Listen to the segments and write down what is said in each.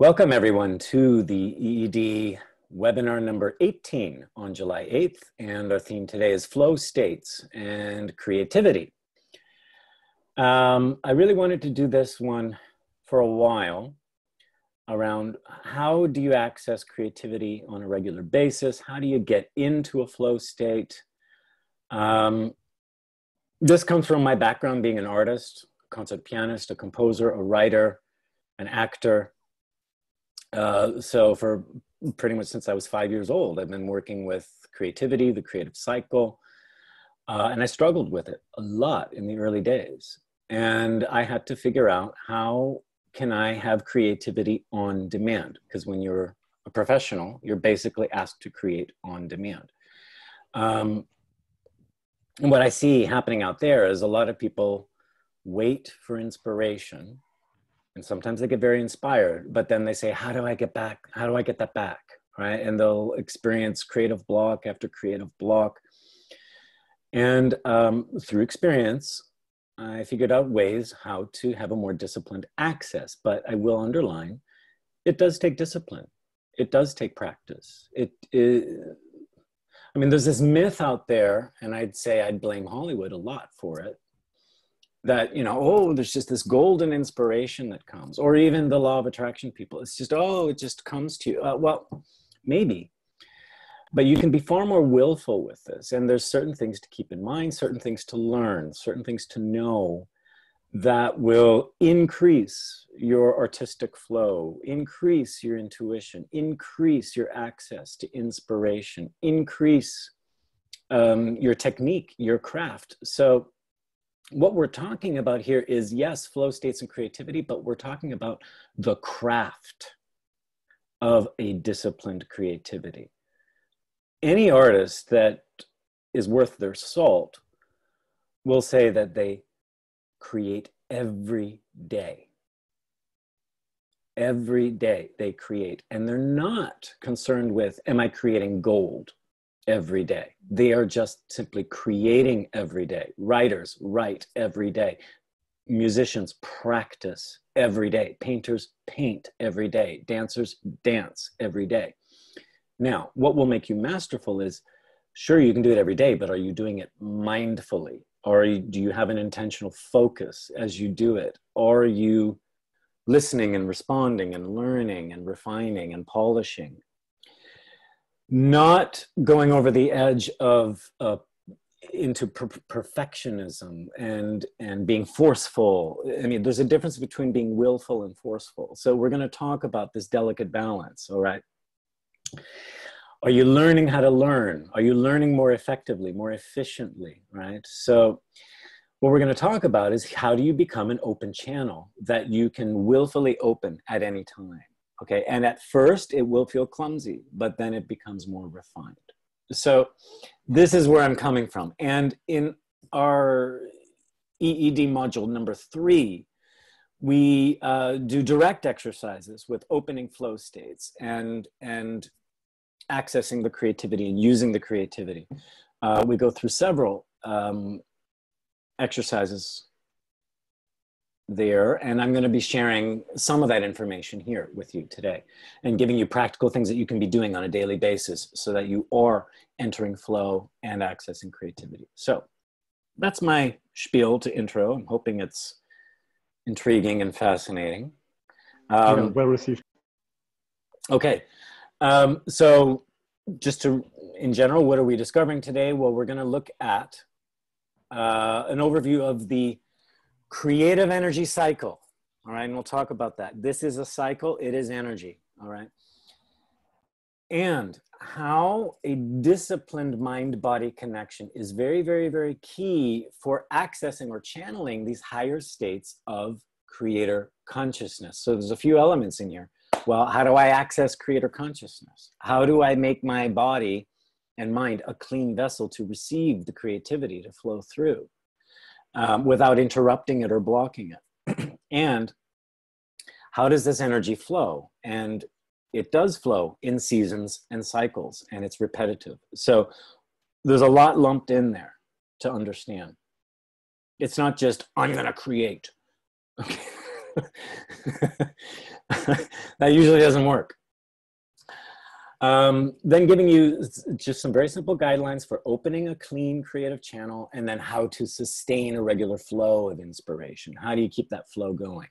Welcome everyone to the EED webinar number 18 on July 8th. And our theme today is flow states and creativity. I really wanted to do this one for a while around how do you access creativity on a regular basis? How do you get into a flow state? This comes from my background being an artist, a concert pianist, a composer, a writer, an actor. So for pretty much since I was 5 years old, I've been working with creativity, the creative cycle, and I struggled with it a lot in the early days. And I had to figure out how can I have creativity on demand? Because when you're a professional, you're basically asked to create on demand. And what I see happening out there is a lot of people wait for inspiration. And sometimes they get very inspired, but then they say, how do I get back? How do I get that back? Right? And they'll experience creative block after creative block. And through experience, I figured out ways how to have a more disciplined access. But I will underline, it does take discipline. It does take practice. I mean, there's this myth out there, and I'd say I'd blame Hollywood a lot for it, that, you know, oh, there's just this golden inspiration that comes, or even the law of attraction people. It's just, oh, it just comes to you. Well, maybe, but you can be far more willful with this. And there's certain things to keep in mind, certain things to learn, certain things to know that will increase your artistic flow, increase your intuition, increase your access to inspiration, increase your technique, your craft. So what we're talking about here is, yes, flow states and creativity, but we're talking about the craft of a disciplined creativity. Any artist that is worth their salt will say that they create every day. Every day they create, and they're not concerned with, am I creating gold every day? They are just simply creating every day. Writers write every day. Musicians practice every day. Painters paint every day. Dancers dance every day. Now, what will make you masterful is, sure, you can do it every day, but are you doing it mindfully? Or do you have an intentional focus as you do it? Or are you listening and responding and learning and refining and polishing? Not going over the edge of into perfectionism and being forceful. I mean, there's a difference between being willful and forceful. So we're going to talk about this delicate balance, all right? Are you learning how to learn? Are you learning more effectively, more efficiently, right? So what we're going to talk about is, how do you become an open channel that you can willfully open at any time? Okay, and at first it will feel clumsy, but then it becomes more refined. So this is where I'm coming from. And in our EED module number 3, we do direct exercises with opening flow states and accessing the creativity and using the creativity. We go through several exercises there, and I'm going to be sharing some of that information here with you today and giving you practical things that you can be doing on a daily basis so that you are entering flow and accessing creativity. So that's my spiel to intro. I'm hoping it's intriguing and fascinating. Yeah, well received. Okay, so just to, in general, what are we discovering today? Well, we're going to look at an overview of the creative energy cycle, all right? And we'll talk about that. This is a cycle, it is energy, all right? And how a disciplined mind-body connection is very, very, very key for accessing or channeling these higher states of creator consciousness. So there's a few elements in here. Well, how do I access creator consciousness? How do I make my body and mind a clean vessel to receive the creativity to flow through? Without interrupting it or blocking it. And how does this energy flow? And it does flow in seasons and cycles, and it's repetitive. So there's a lot lumped in there to understand. It's not just, I'm going to create. Okay. That usually doesn't work. Then giving you just some very simple guidelines for opening a clean creative channel, and then how to sustain a regular flow of inspiration. How do you keep that flow going?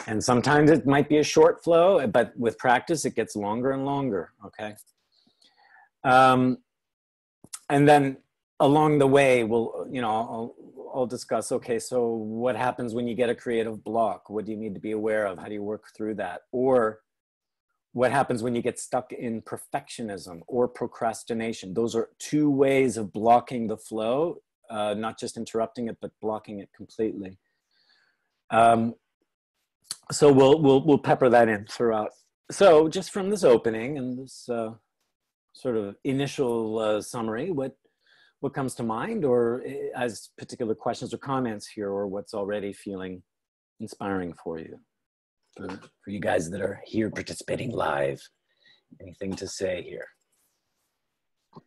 And sometimes it might be a short flow, but with practice, it gets longer and longer, okay? And then along the way, I'll discuss, okay, so what happens when you get a creative block? What do you need to be aware of? How do you work through that? Or what happens when you get stuck in perfectionism or procrastination? Those are two ways of blocking the flow, not just interrupting it, but blocking it completely. So we'll pepper that in throughout. So just from this opening and this sort of initial summary, what comes to mind, or as particular questions or comments here, or what's already feeling inspiring for you? For you guys that are here participating live, anything to say here?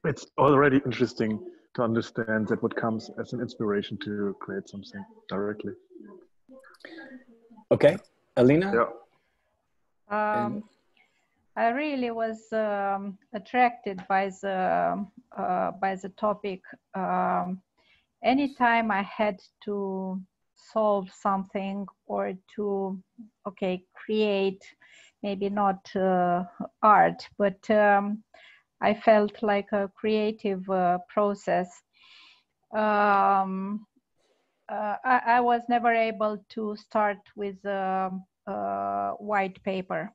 It's already interesting to understand that what comes as an inspiration to create something directly. Okay, Alina? Yeah. I really was attracted by the topic. Anytime I had to solve something or to create, maybe not art, but I felt like a creative process. I was never able to start with white paper.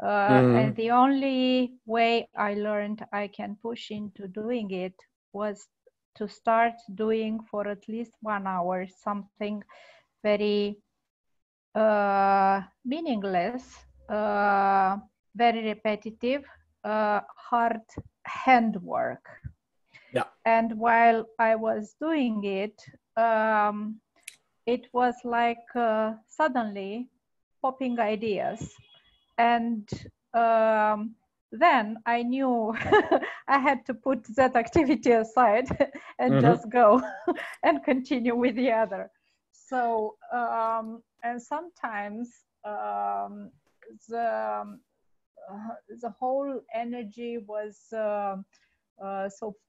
And the only way I learned I can push into doing it was to start doing for at least 1 hour something very meaningless, very repetitive, hard handwork. Yeah. And while I was doing it, it was like suddenly popping ideas. And then I knew I had to put that activity aside and just go and continue with the other. So, and sometimes the whole energy was so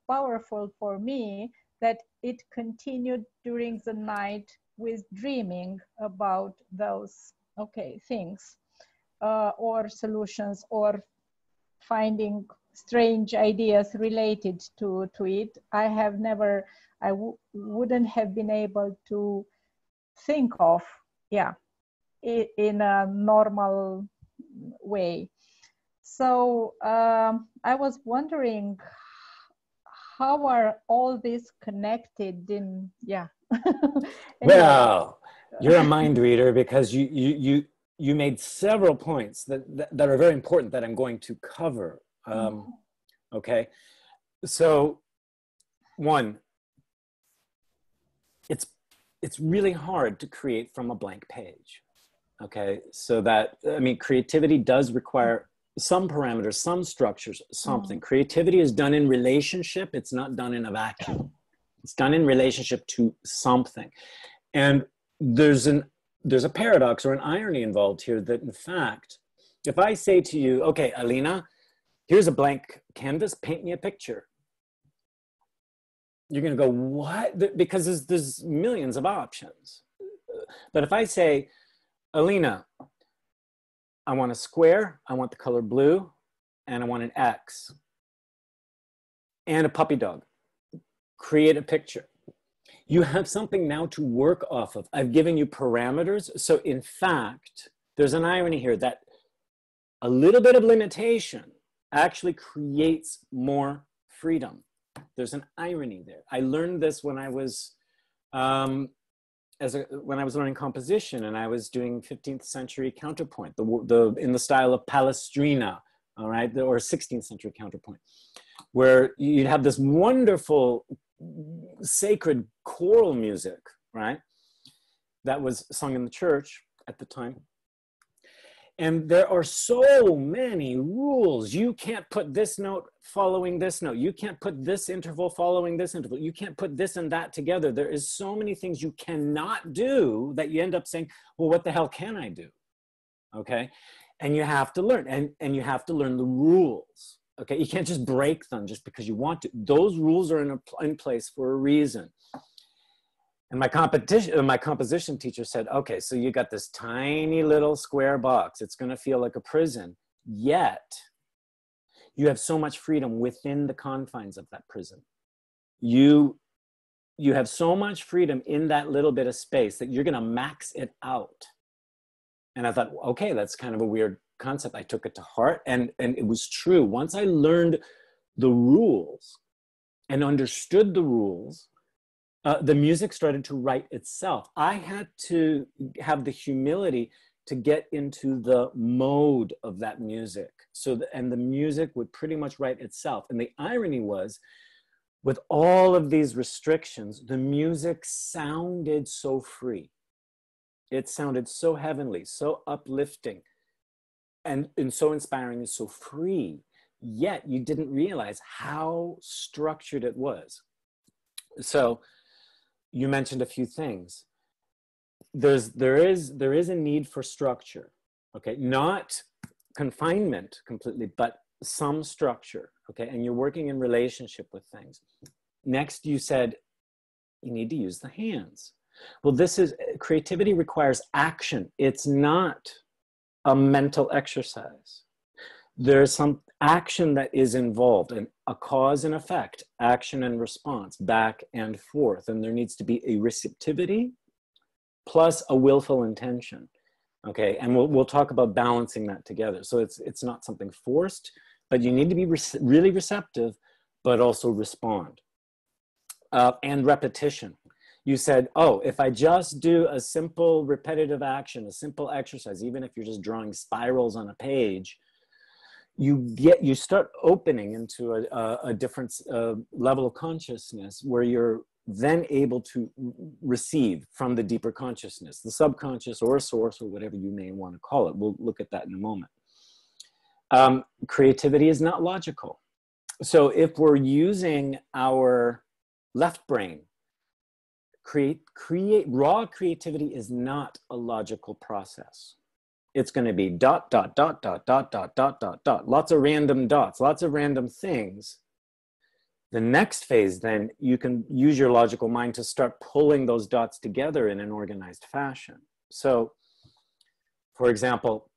powerful for me that it continued during the night with dreaming about those things. Or solutions, or finding strange ideas related to it. I wouldn't have been able to think of, in a normal way. So I was wondering, how are all these connected in, Well, you're a mind reader, because you made several points that are very important that I'm going to cover. Okay, so one, it's really hard to create from a blank page. Okay, so that, I mean, creativity does require some parameters, some structures, something. Creativity is done in relationship. It's not done in a vacuum. It's done in relationship to something. And there's a paradox or an irony involved here, that in fact, if I say to you, okay, Alina, here's a blank canvas, paint me a picture. You're going to go, what? Because there's millions of options. But if I say, Alina, I want a square, I want the color blue, and I want an X, and a puppy dog. Create a picture. You have something now to work off of. I've given you parameters. So in fact, there's an irony here that a little bit of limitation actually creates more freedom. There's an irony there. I learned this when I was when I was learning composition, and I was doing 15th century counterpoint, in the style of Palestrina, all right, or 16th century counterpoint, where you'd have this wonderful sacred choral music, right, that was sung in the church at the time. And there are so many rules. You can't put this note following this note. You can't put this interval following this interval. You can't put this and that together. There is so many things you cannot do that you end up saying, well, what the hell can I do? Okay. And you have to learn, and you have to learn the rules. Okay. You can't just break them just because you want to. Those rules are in place for a reason. And my composition teacher said, okay, so you got this tiny little square box. It's going to feel like a prison. Yet, you have so much freedom within the confines of that prison. You have so much freedom in that little bit of space that you're going to max it out. And I thought, okay, that's kind of a weird concept. I took it to heart, and it was true. Once I learned the rules and understood the rules, the music started to write itself. I had to have the humility to get into the mode of that music. And the music would pretty much write itself. And the irony was, with all of these restrictions, the music sounded so free. It sounded so heavenly, so uplifting, and so inspiring and so free. Yet you didn't realize how structured it was. So you mentioned a few things. There is a need for structure, okay? Not confinement completely, but some structure, okay? And you're working in relationship with things. Next, you said you need to use the hands. Well, creativity requires action. It's not a mental exercise. There's some action that is involved, and a cause and effect, action and response, back and forth. And there needs to be a receptivity plus a willful intention. Okay, and we'll talk about balancing that together. So it's not something forced, but you need to be really receptive, but also respond. And repetition. You said, oh, if I just do a simple repetitive action, a simple exercise, even if you're just drawing spirals on a page, you start opening into a different level of consciousness where you're then able to receive from the deeper consciousness, the subconscious or source or whatever you may want to call it. We'll look at that in a moment. Creativity is not logical. So if we're using our left brain, raw creativity is not a logical process. It's going to be dot, dot, dot, dot, dot, dot, dot, dot, dot, lots of random dots, lots of random things. The next phase, then, you can use your logical mind to start pulling those dots together in an organized fashion. So, for example,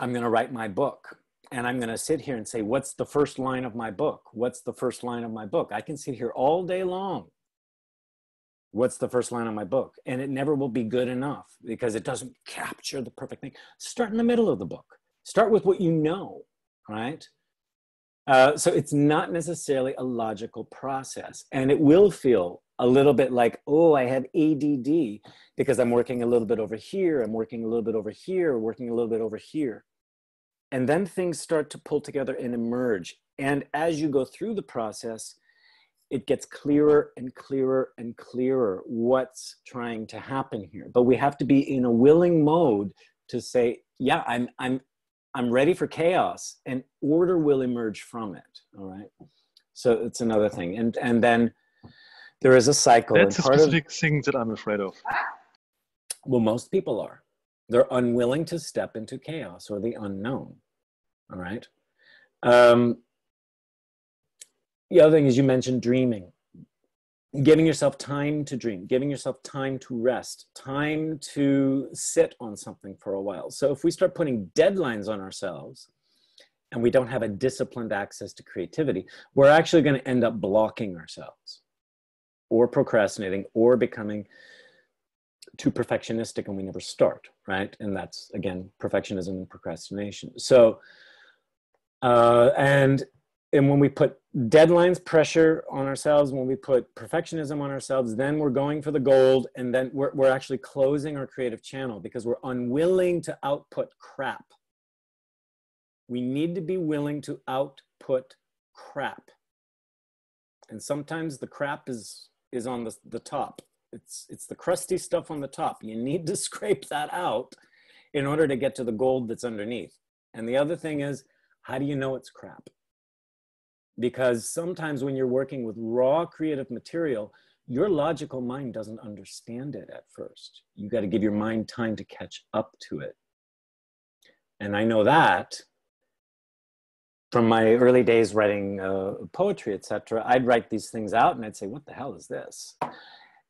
I'm going to write my book, and I'm going to sit here and say, what's the first line of my book? What's the first line of my book? I can sit here all day long. What's the first line of my book? And it never will be good enough because it doesn't capture the perfect thing. Start in the middle of the book. Start with what you know, right? So it's not necessarily a logical process. And it will feel a little bit like, oh, I have ADD because I'm working a little bit over here. I'm working a little bit over here, working a little bit over here. And then things start to pull together and emerge. And as you go through the process, it gets clearer and clearer and clearer what's trying to happen here. But we have to be in a willing mode to say, yeah, I'm ready for chaos, and order will emerge from it. All right. So it's another thing. And then there is a cycle. That's a specific thing that I'm afraid of. Well, most people are. They're unwilling to step into chaos or the unknown. All right. The other thing is, you mentioned dreaming, giving yourself time to dream, giving yourself time to rest, time to sit on something for a while. So if we start putting deadlines on ourselves and we don't have a disciplined access to creativity, we're actually going to end up blocking ourselves or procrastinating or becoming too perfectionistic, and we never start, right? And that's, again, perfectionism and procrastination. So, and when we put deadlines, pressure on ourselves, when we put perfectionism on ourselves, then we're going for the gold, and then we're actually closing our creative channel because we're unwilling to output crap. We need to be willing to output crap. And sometimes the crap is on the top. It's the crusty stuff on the top. You need to scrape that out in order to get to the gold that's underneath. And the other thing is, how do you know it's crap? Because sometimes when you're working with raw creative material, your logical mind doesn't understand it at first. You got to give your mind time to catch up to it. And I know that from my early days writing poetry, etc. I'd write these things out and I'd say, what the hell is this?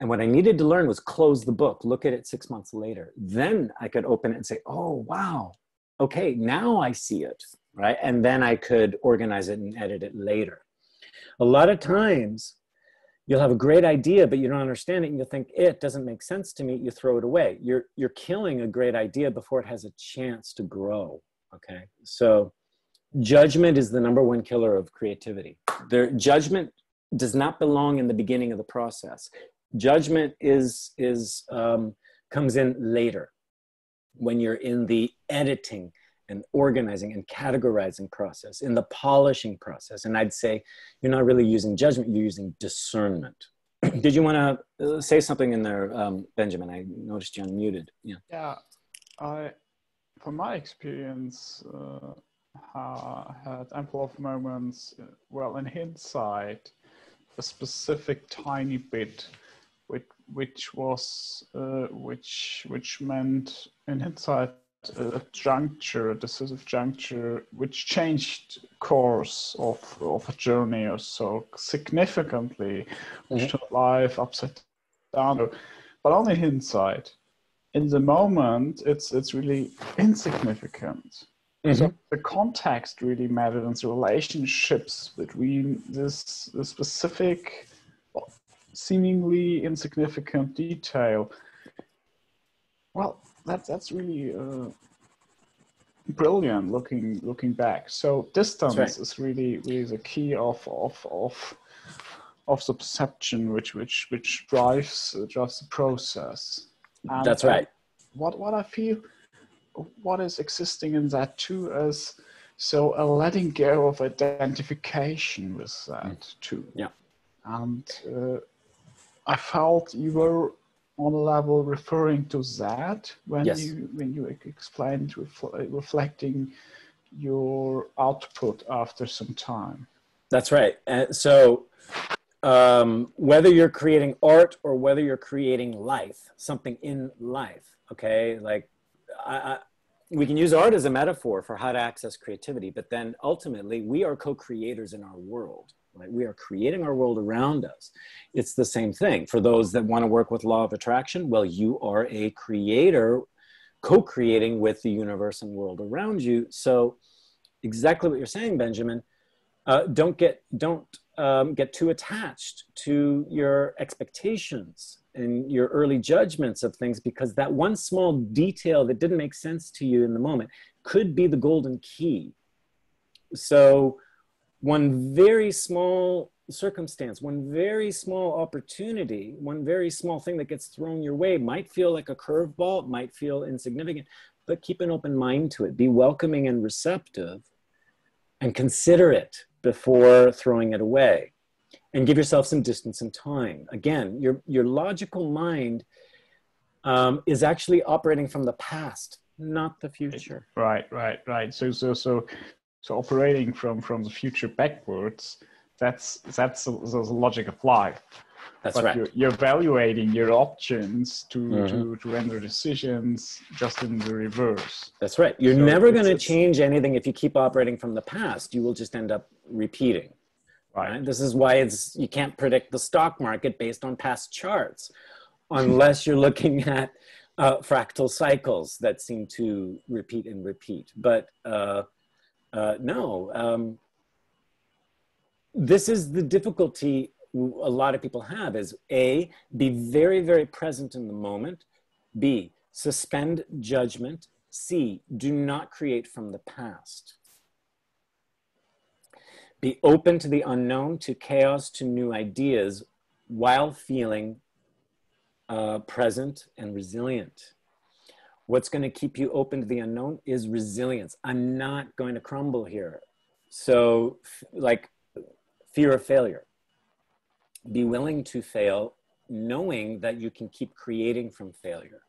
And what I needed to learn was close the book, look at it 6 months later. Then I could open it and say, oh, wow. Okay, now I see it, right? And then I could organize it and edit it later. A lot of times, you'll have a great idea, but you don't understand it, and you'll think, it doesn't make sense to me, you throw it away. You're killing a great idea before it has a chance to grow, okay? So judgment is the #1 killer of creativity. Judgment does not belong in the beginning of the process. Judgment comes in later, when you're in the editing and organizing and categorizing process, in the polishing process. And I'd say you're not really using judgment, you're using discernment. Did you want to say something in there, Benjamin? I noticed you unmuted. Yeah. Yeah, from my experience, had ample of moments, well, in hindsight, a specific tiny bit, which meant in hindsight a decisive juncture, which changed course of a journey or so significantly, which took life upside down. But only hindsight. In the moment, it's really insignificant. So the context really mattered, and the relationships between this specific, seemingly insignificant detail. Well, that's really brilliant looking back. So distance is really the key of the perception, which drives the process. And that's right. What I feel, what is existing in that too is so a letting go of identification with that too. Yeah. And I felt you were on a level referring to that when you explained reflecting your output after some time. That's right. So whether you're creating art or whether you're creating life, something in life, okay, like we can use art as a metaphor for how to access creativity, but then ultimately we are co-creators in our world. Right? We are creating our world around us. It's the same thing. For those that want to work with law of attraction, well, you are a creator co-creating with the universe and world around you. So exactly what you're saying, Benjamin, don't get too attached to your expectations and your early judgments of things, because that one small detail that didn't make sense to you in the moment could be the golden key. So one very small circumstance, one very small opportunity, one very small thing that gets thrown your way might feel like a curveball, might feel insignificant, but keep an open mind to it. Be welcoming and receptive and consider it before throwing it away, and give yourself some distance and time. Again, your logical mind is actually operating from the past, not the future. Right. So operating from the future backwards, that's the logic of life. That's but right. You're evaluating your options to render decisions just in the reverse. That's right. You're never going to change anything if you keep operating from the past. You will just end up repeating. Right? This is why you can't predict the stock market based on past charts, unless you're looking at fractal cycles that seem to repeat and repeat. But no, this is the difficulty a lot of people have, is A, be very, very present in the moment. B, suspend judgment. C, do not create from the past. Be open to the unknown, to chaos, to new ideas, while feeling present and resilient. What's going to keep you open to the unknown is resilience. I'm not going to crumble here. So, like fear of failure. Be willing to fail, knowing that you can keep creating from failure.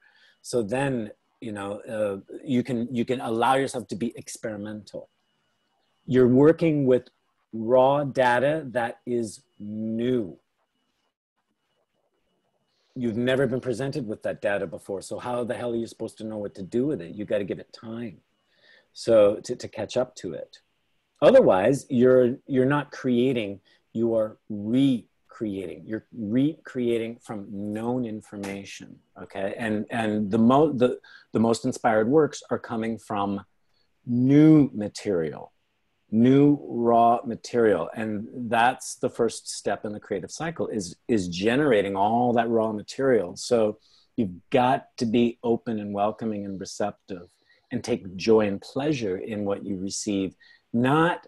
So then you can allow yourself to be experimental. You're working with raw data that is new. You've never been presented with that data before. So how the hell are you supposed to know what to do with it? You got to give it time. So to catch up to it. Otherwise, you're not creating, you are recreating. You're recreating from known information, okay? And the most inspired works are coming from new material, new raw material. And that's the first step in the creative cycle, is generating all that raw material. So you've got to be open and welcoming and receptive and take joy and pleasure in what you receive, not,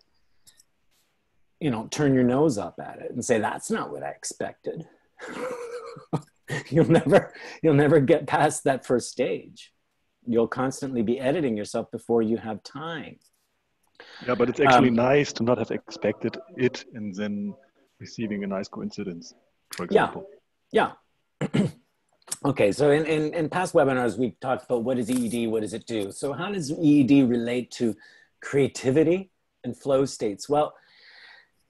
turn your nose up at it and say, that's not what I expected. You'll never get past that first stage. You'll constantly be editing yourself before you have time. Yeah, but it's actually nice to not have expected it and then receiving a nice coincidence, for example. Yeah. Okay, so in past webinars, we've talked about what is EED, what does it do? So how does EED relate to creativity and flow states? Well,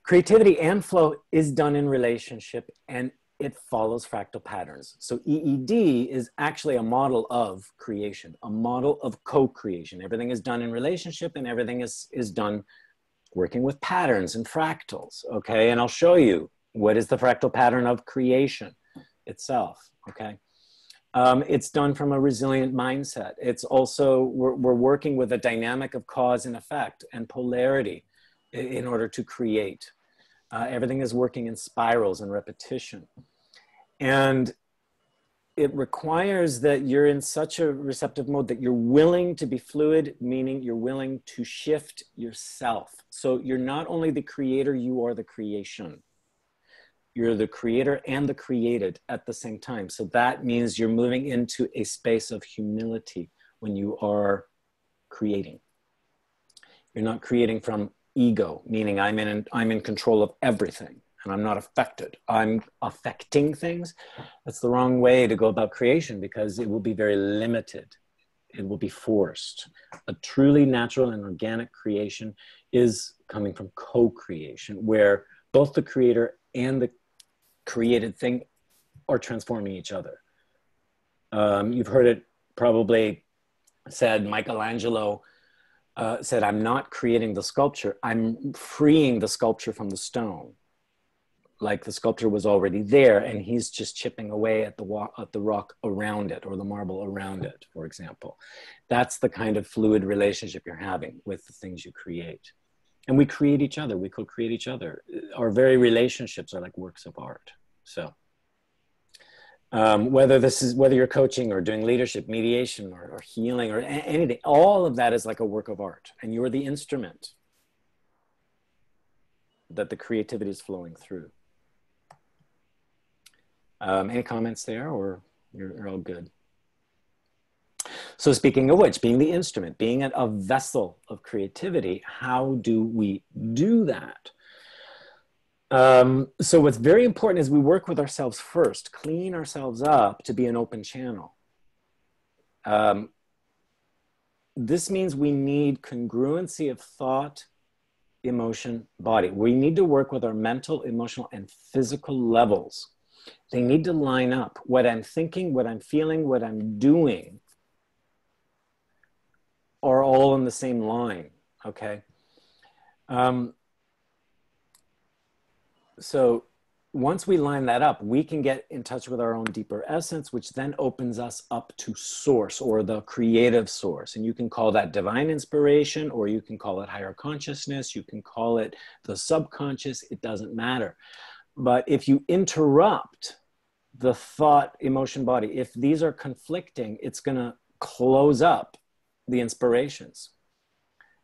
creativity and flow is done in relationship, and it follows fractal patterns. So EED is actually a model of creation, a model of co-creation. Everything is done in relationship, and everything is done working with patterns and fractals, okay? And I'll show you what is the fractal pattern of creation itself, okay? It's done from a resilient mindset. It's also, we're working with a dynamic of cause and effect and polarity in order to create. Everything is working in spirals and repetition. And it requires that you're in such a receptive mode that you're willing to be fluid, meaning you're willing to shift yourself. So you're not only the creator, you are the creation. You're the creator and the created at the same time. So that means you're moving into a space of humility when you are creating. You're not creating from ego, meaning I'm in control of everything and I'm not affected. I'm affecting things. That's the wrong way to go about creation, because it will be very limited. It will be forced. A truly natural and organic creation is coming from co-creation, where both the creator and the created thing are transforming each other. You've heard it probably said, Michelangelo said, I'm not creating the sculpture, I'm freeing the sculpture from the stone. Like the sculpture was already there and he's just chipping away at the rock around it, or the marble around it, for example. That's the kind of fluid relationship you're having with the things you create. And we create each other, we co-create each other. Our very relationships are like works of art. So whether you're coaching or doing leadership, mediation, or healing, or anything, all of that is like a work of art, and you're the instrument that the creativity is flowing through. Any comments there, or you're all good? So speaking of which, being the instrument, being a vessel of creativity, how do we do that? So what's very important is we work with ourselves first, clean ourselves up to be an open channel. This means we need congruency of thought, emotion, body. We need to work with our mental, emotional, and physical levels. They need to line up. What I'm thinking, what I'm feeling, what I'm doing are all in the same line, okay? So once we line that up, we can get in touch with our own deeper essence, which then opens us up to source, or the creative source. And you can call that divine inspiration, or you can call it higher consciousness. You can call it the subconscious. It doesn't matter. But if you interrupt the thought, emotion, body, if these are conflicting, it's going to close up the inspirations.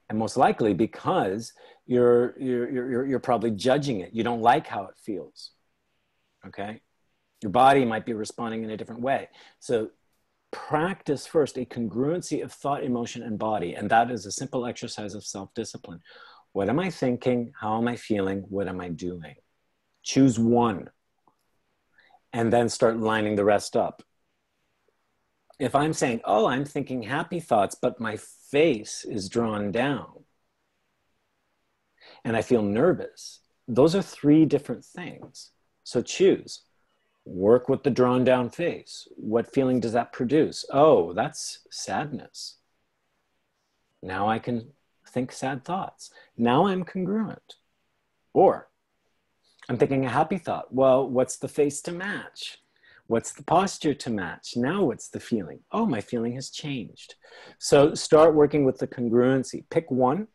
And most likely because you're probably judging it. You don't like how it feels, okay? Your body might be responding in a different way. So practice first a congruency of thought, emotion, and body. And that is a simple exercise of self-discipline. What am I thinking? How am I feeling? What am I doing? Choose one and then start lining the rest up. if I'm saying, oh, I'm thinking happy thoughts, but my face is drawn down and I feel nervous, those are three different things. So choose. Work with the drawn down face. What feeling does that produce? Oh, that's sadness. Now I can think sad thoughts. Now I'm congruent. Or I'm thinking a happy thought. Well, what's the face to match? What's the posture to match? Now what's the feeling? Oh, my feeling has changed. So start working with the congruency. Pick one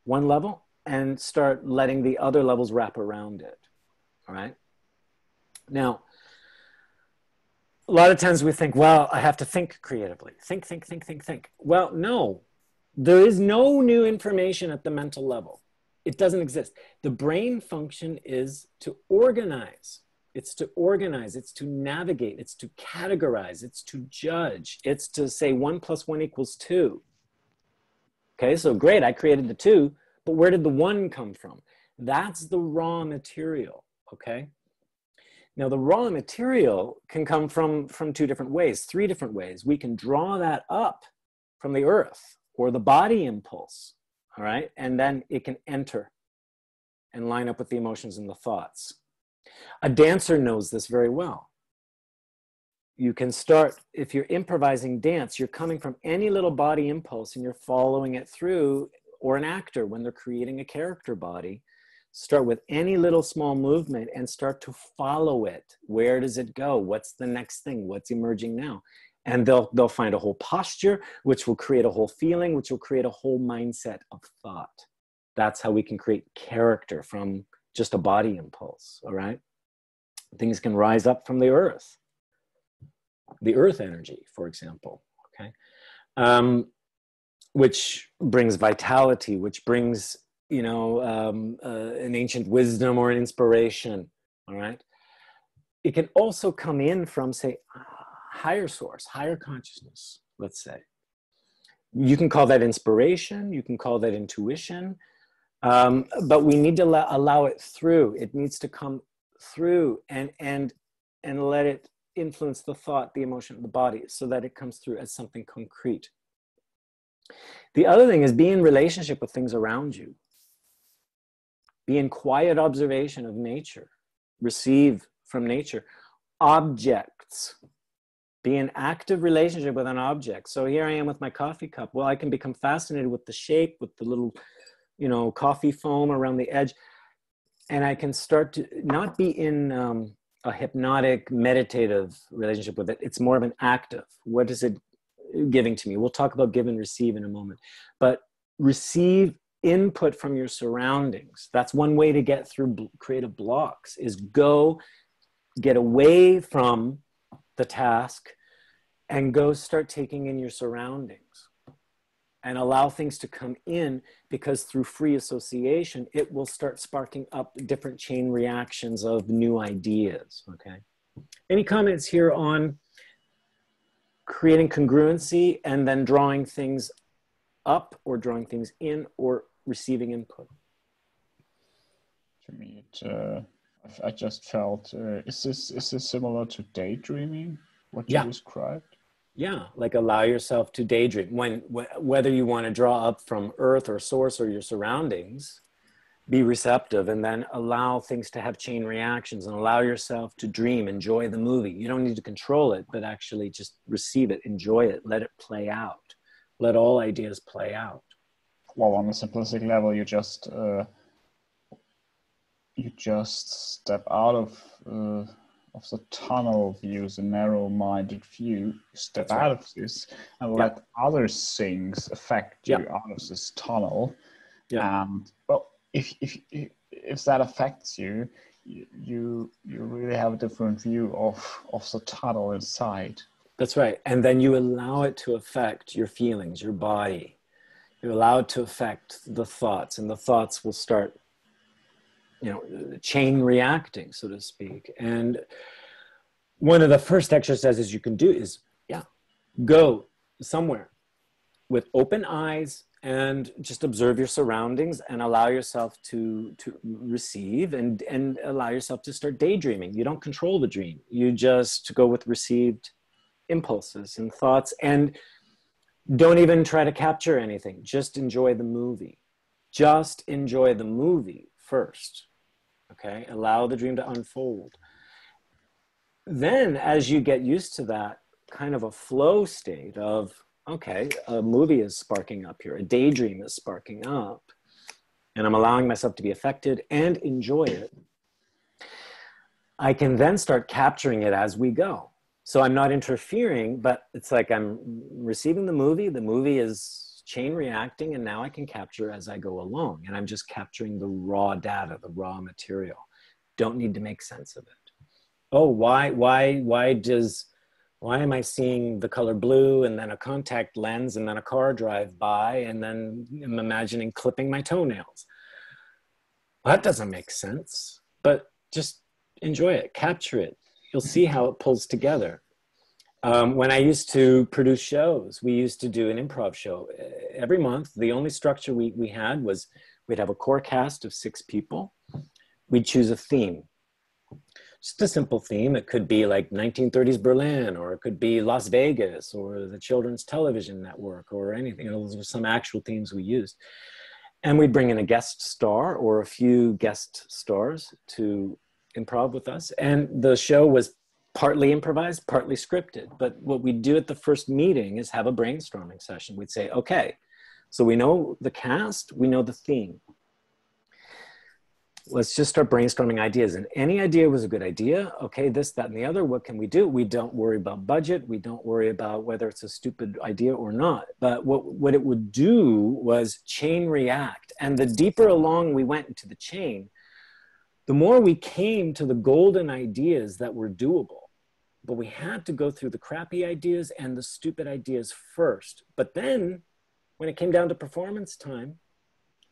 level, and start letting the other levels wrap around it. All right? Now, a lot of times we think, well, I have to think creatively. Think. Well, no. There is no new information at the mental level. It doesn't exist. The brain function is to organize. It's to organize. It's to navigate. It's to categorize. It's to judge. It's to say 1 + 1 = 2. Okay, so great, I created the 2, but where did the 1 come from? That's the raw material, okay? Now, the raw material can come from 2 different ways, 3 different ways. We can draw that up from the earth or the body impulse, all right? And then it can enter and line up with the emotions and the thoughts. A dancer knows this very well. You can start, if you're improvising dance, you're coming from any little body impulse and you're following it through, or an actor when they're creating a character body, start with any little small movement and start to follow it. Where does it go? What's the next thing? What's emerging now? And they'll find a whole posture, which will create a whole feeling, which will create a whole mindset of thought. That's how we can create character from just a body impulse, all right? Things can rise up from the earth energy, for example, okay? Which brings vitality, which brings, you know, an ancient wisdom or an inspiration, all right? It can also come in from, say, higher source, higher consciousness, let's say. You can call that inspiration, you can call that intuition, but we need to allow it through. It needs to come through and let it influence the thought, the emotion, the body, so that it comes through as something concrete. The other thing is be in relationship with things around you. Be in quiet observation of nature. Receive from nature. Objects. Be in active relationship with an object. So here I am with my coffee cup. Well, I can become fascinated with the shape, with the little, you know, coffee foam around the edge. And I can start to not be in a hypnotic, meditative relationship with it. It's more of an active. What is it giving to me? We'll talk about give and receive in a moment. But receive input from your surroundings. That's one way to get through creative blocks, is go get away from the task and go start taking in your surroundings and allow things to come in, because through free association, it will start sparking up different chain reactions of new ideas, okay? Any comments here on creating congruency and then drawing things up or drawing things in or receiving input? To me, I just felt, is this similar to daydreaming, what you described? Yeah, like allow yourself to daydream. Whether you want to draw up from earth or source or your surroundings, be receptive and then allow things to have chain reactions and allow yourself to dream, enjoy the movie. You don't need to control it, but actually just receive it, enjoy it, let it play out. Let all ideas play out. Well, on a simplistic level, you just step out of the tunnel view, the narrow-minded view. Step out of this and let other things affect you out of this tunnel. And well, if that affects you, you really have a different view of the tunnel inside. That's right. And then you allow it to affect your feelings, your body. You allow it to affect the thoughts, and the thoughts will start, you know, chain reacting, so to speak. And one of the first exercises you can do is, go somewhere with open eyes and just observe your surroundings and allow yourself to receive and allow yourself to start daydreaming. You don't control the dream. You just go with received impulses and thoughts, and don't even try to capture anything. Just enjoy the movie. Just enjoy the movie first. Okay? Allow the dream to unfold. Then, as you get used to that kind of a flow state of, okay, a movie is sparking up here, a daydream is sparking up, and I'm allowing myself to be affected and enjoy it, I can then start capturing it as we go. So I'm not interfering, but it's like I'm receiving the movie is chain reacting, and now I can capture as I go along, and I'm just capturing the raw data, the raw material. Don't need to make sense of it. Oh, why am I seeing the color blue and then a contact lens and then a car drive by and then I'm imagining clipping my toenails? Well, that doesn't make sense, but just enjoy it, capture it. You'll see how it pulls together. When I used to produce shows, we used to do an improv show every month. The only structure we had was we'd have a core cast of 6 people. We'd choose a theme. Just a simple theme. It could be like 1930s Berlin, or it could be Las Vegas, or the Children's Television Network, or anything. You know, those were some actual themes we used. And we'd bring in a guest star or a few guest stars to improv with us. And the show was partly improvised, partly scripted. But what we'd do at the first meeting is have a brainstorming session. We'd say, okay, so we know the cast, we know the theme. Let's just start brainstorming ideas. And any idea was a good idea. Okay, this, that, and the other, what can we do? We don't worry about budget. We don't worry about whether it's a stupid idea or not. But what it would do was chain react. And the deeper along we went into the chain, the more we came to the golden ideas that were doable. But we had to go through the crappy ideas and the stupid ideas first. But then when it came down to performance time,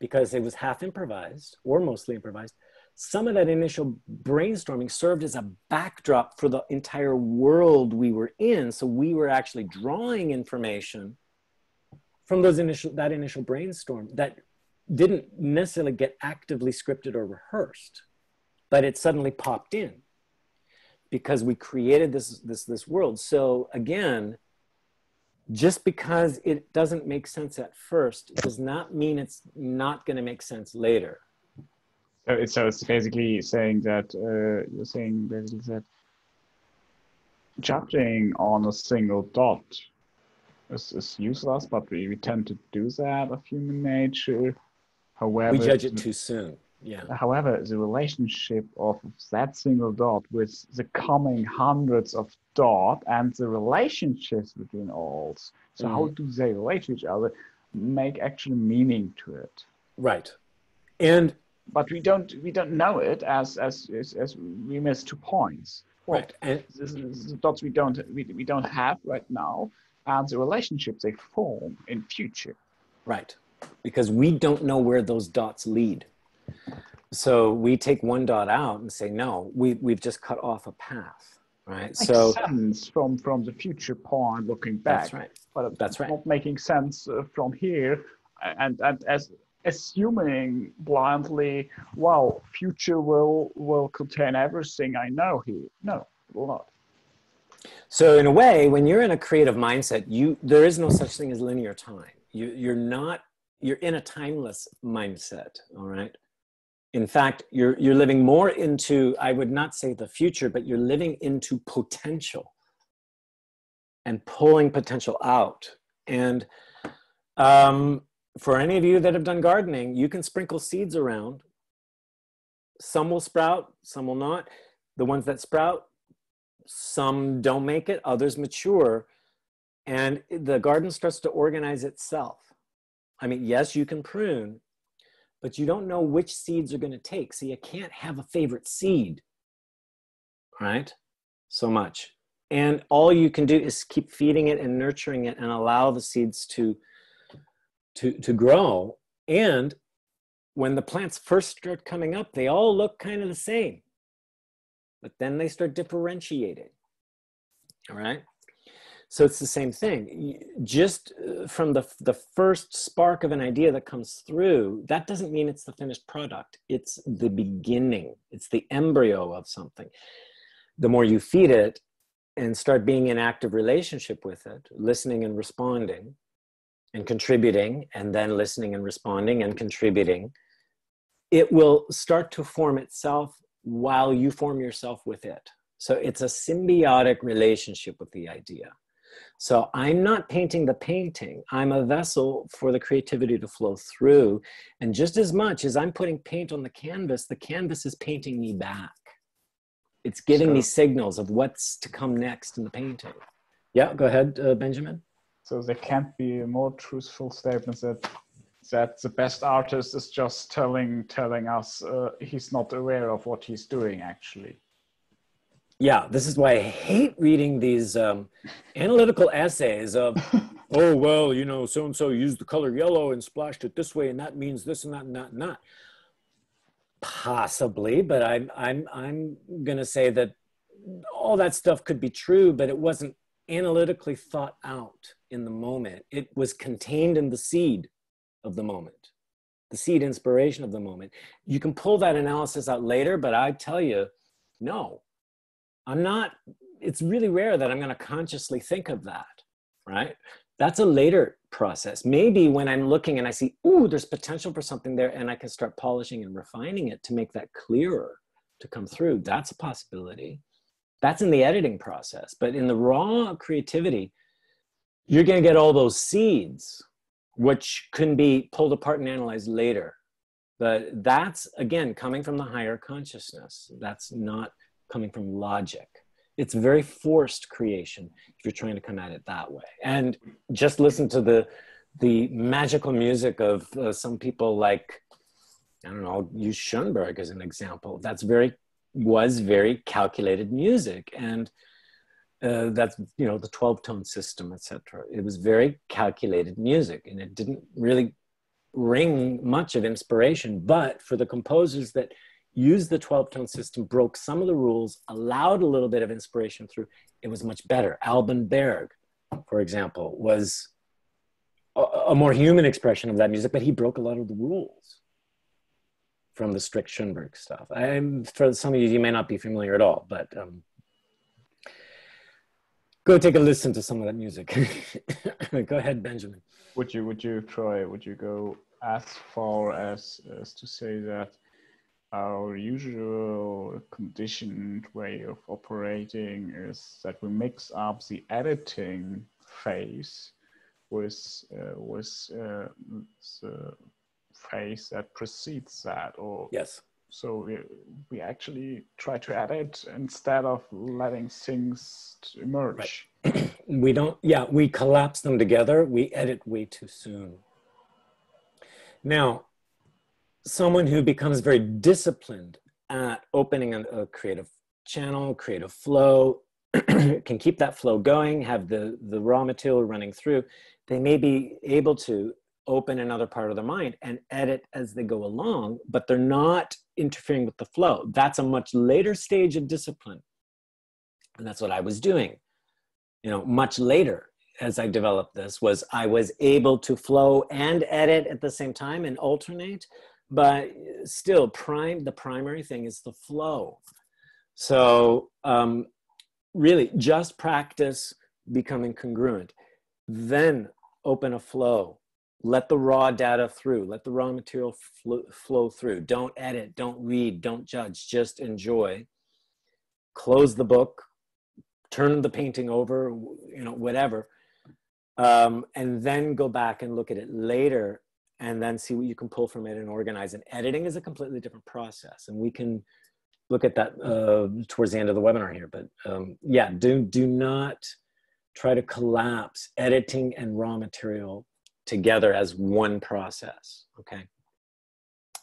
because it was half improvised or mostly improvised, some of that initial brainstorming served as a backdrop for the entire world we were in. So we were actually drawing information from that initial brainstorm that didn't necessarily get actively scripted or rehearsed, but it suddenly popped in because we created this world. So again, just because it doesn't make sense at first does not mean it's not going to make sense later. So it's basically saying that you're saying basically that judging on a single dot is useless, but we tend to do that of human nature. However, we judge it too soon. Yeah. However, the relationship of that single dot with the coming hundreds of dots and the relationships between all, so how do they relate to each other, make actual meaning to it. Right. But we don't know it as we miss 2 points. Well, right. And the dots we don't have right now, and the relationships they form in future. Right. Because we don't know where those dots lead. So we take one dot out and say, no, we've just cut off a path, right? Makes so sense from the future point looking back. That's right. But that's right. Not making sense from here, and as assuming blindly, well, future will contain everything I know here. No, it will not. So in a way, when you're in a creative mindset, there is no such thing as linear time. You're in a timeless mindset, all right? In fact, you're living more into, I would not say the future, but you're living into potential and pulling potential out. And for any of you that have done gardening, you can sprinkle seeds around. Some will sprout, some will not. The ones that sprout, some don't make it, others mature. And the garden starts to organize itself. I mean, yes, you can prune, but you don't know which seeds are going to take. So you can't have a favorite seed, right? So much. And all you can do is keep feeding it and nurturing it and allow the seeds to grow. And when the plants first start coming up, they all look kind of the same, but then they start differentiating, all right? So it's the same thing. Just from the first spark of an idea that comes through, that doesn't mean it's the finished product. It's the beginning. It's the embryo of something. The more you feed it, and start being in active relationship with it, listening and responding and contributing, and then listening and responding and contributing, it will start to form itself while you form yourself with it. So it's a symbiotic relationship with the idea. So I'm not painting the painting. I'm a vessel for the creativity to flow through. And just as much as I'm putting paint on the canvas is painting me back. It's giving me signals of what's to come next in the painting. Yeah, go ahead, Benjamin. So there can't be a more truthful statement that the best artist is just telling us he's not aware of what he's doing, actually. Yeah, this is why I hate reading these analytical essays of, oh, well, you know, so-and-so used the color yellow and splashed it this way, and that means this and that and that and that. Possibly, but I'm going to say that all that stuff could be true, but it wasn't analytically thought out in the moment. It was contained in the seed of the moment, the seed inspiration of the moment. You can pull that analysis out later, but I tell you, no. I'm not, it's really rare that I'm going to consciously think of that, right? That's a later process. Maybe when I'm looking and I see, ooh, there's potential for something there, and I can start polishing and refining it to make that clearer to come through. That's a possibility. That's in the editing process. But in the raw creativity, you're going to get all those seeds, which can be pulled apart and analyzed later. But that's, again, coming from the higher consciousness. That's not coming from logic. It's very forced creation if you're trying to come at it that way. And just listen to the magical music of some people like, I don't know, I'll use Schoenberg as an example. Was very calculated music. And that's, you know, the 12-tone system, etc. It was very calculated music, and it didn't really ring much of inspiration, but for the composers that used the 12-tone system, broke some of the rules, allowed a little bit of inspiration through, it was much better. Alban Berg, for example, was a more human expression of that music, but he broke a lot of the rules from the strict Schoenberg stuff. For some of you, you may not be familiar at all, but go take a listen to some of that music. Go ahead, Benjamin. Would you go as far as to say that our usual conditioned way of operating is that we mix up the editing phase with the phase that precedes that? Or yes. So we actually try to edit instead of letting things emerge. Right. We collapse them together. We edit way too soon. Now, someone who becomes very disciplined at opening a creative channel, creative flow, can keep that flow going, have the raw material running through, they may be able to open another part of their mind and edit as they go along, but they're not interfering with the flow. That's a much later stage of discipline. And that's what I was doing. You know, much later as I developed this was I was able to flow and edit at the same time and alternate. But still, the primary thing is the flow. So really just practice becoming congruent. Then open a flow. Let the raw data through. Let the raw material flow through. Don't edit, don't read, don't judge. Just enjoy. Close the book. Turn the painting over, you know, whatever. And then go back and look at it later, and then see what you can pull from it and organize. And editing is a completely different process. And we can look at that towards the end of the webinar here. But yeah, do not try to collapse editing and raw material together as one process, okay?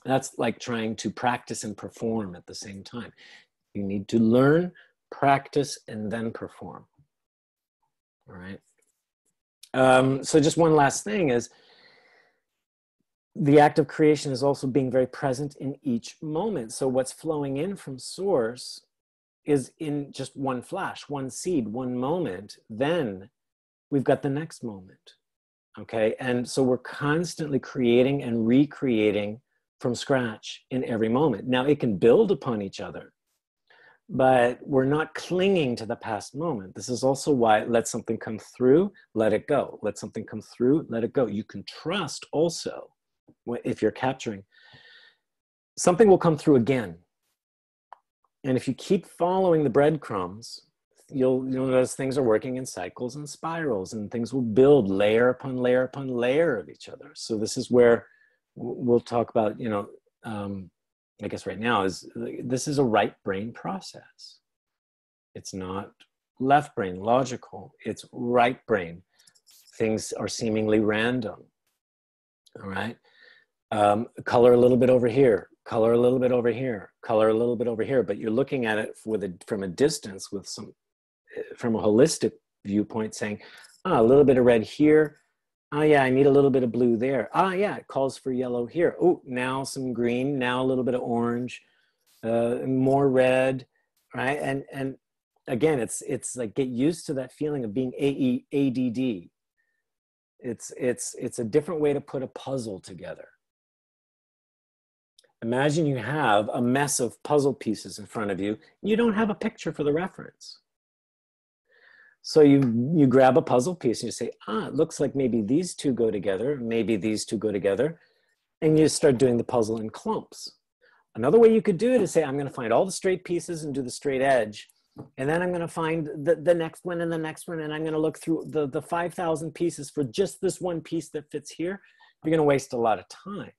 That's like trying to practice and perform at the same time. You need to learn, practice, and then perform, all right? So just one last thing is, the act of creation is also being very present in each moment. So what's flowing in from source is in just one flash, one seed, one moment. Then we've got the next moment, okay? And so we're constantly creating and recreating from scratch in every moment. Now it can build upon each other, but we're not clinging to the past moment. This is also why let something come through, let it go. Let something come through, let it go. You can trust also, if you're capturing, something will come through again. And if you keep following the breadcrumbs, you'll notice things are working in cycles and spirals, and things will build layer upon layer upon layer of each other. So this is where we'll talk about, I guess right now is, this is a right brain process. It's not left brain, logical. It's right brain. Things are seemingly random. All right. Color a little bit over here, color a little bit over here, color a little bit over here, but you're looking at it from a distance from a holistic viewpoint, saying, a little bit of red here. Oh yeah, I need a little bit of blue there. Yeah, it calls for yellow here. Oh, now some green, now a little bit of orange, more red, right? And again, it's like, get used to that feeling of being ADD. It's a different way to put a puzzle together. Imagine you have a mess of puzzle pieces in front of you. You don't have a picture for the reference. So you grab a puzzle piece and you say, it looks like maybe these two go together, maybe these two go together, and you start doing the puzzle in clumps. Another way you could do it is say, I'm going to find all the straight pieces and do the straight edge, and then I'm going to find the next one and the next one, and I'm going to look through the 5,000 pieces for just this one piece that fits here. You're going to waste a lot of time.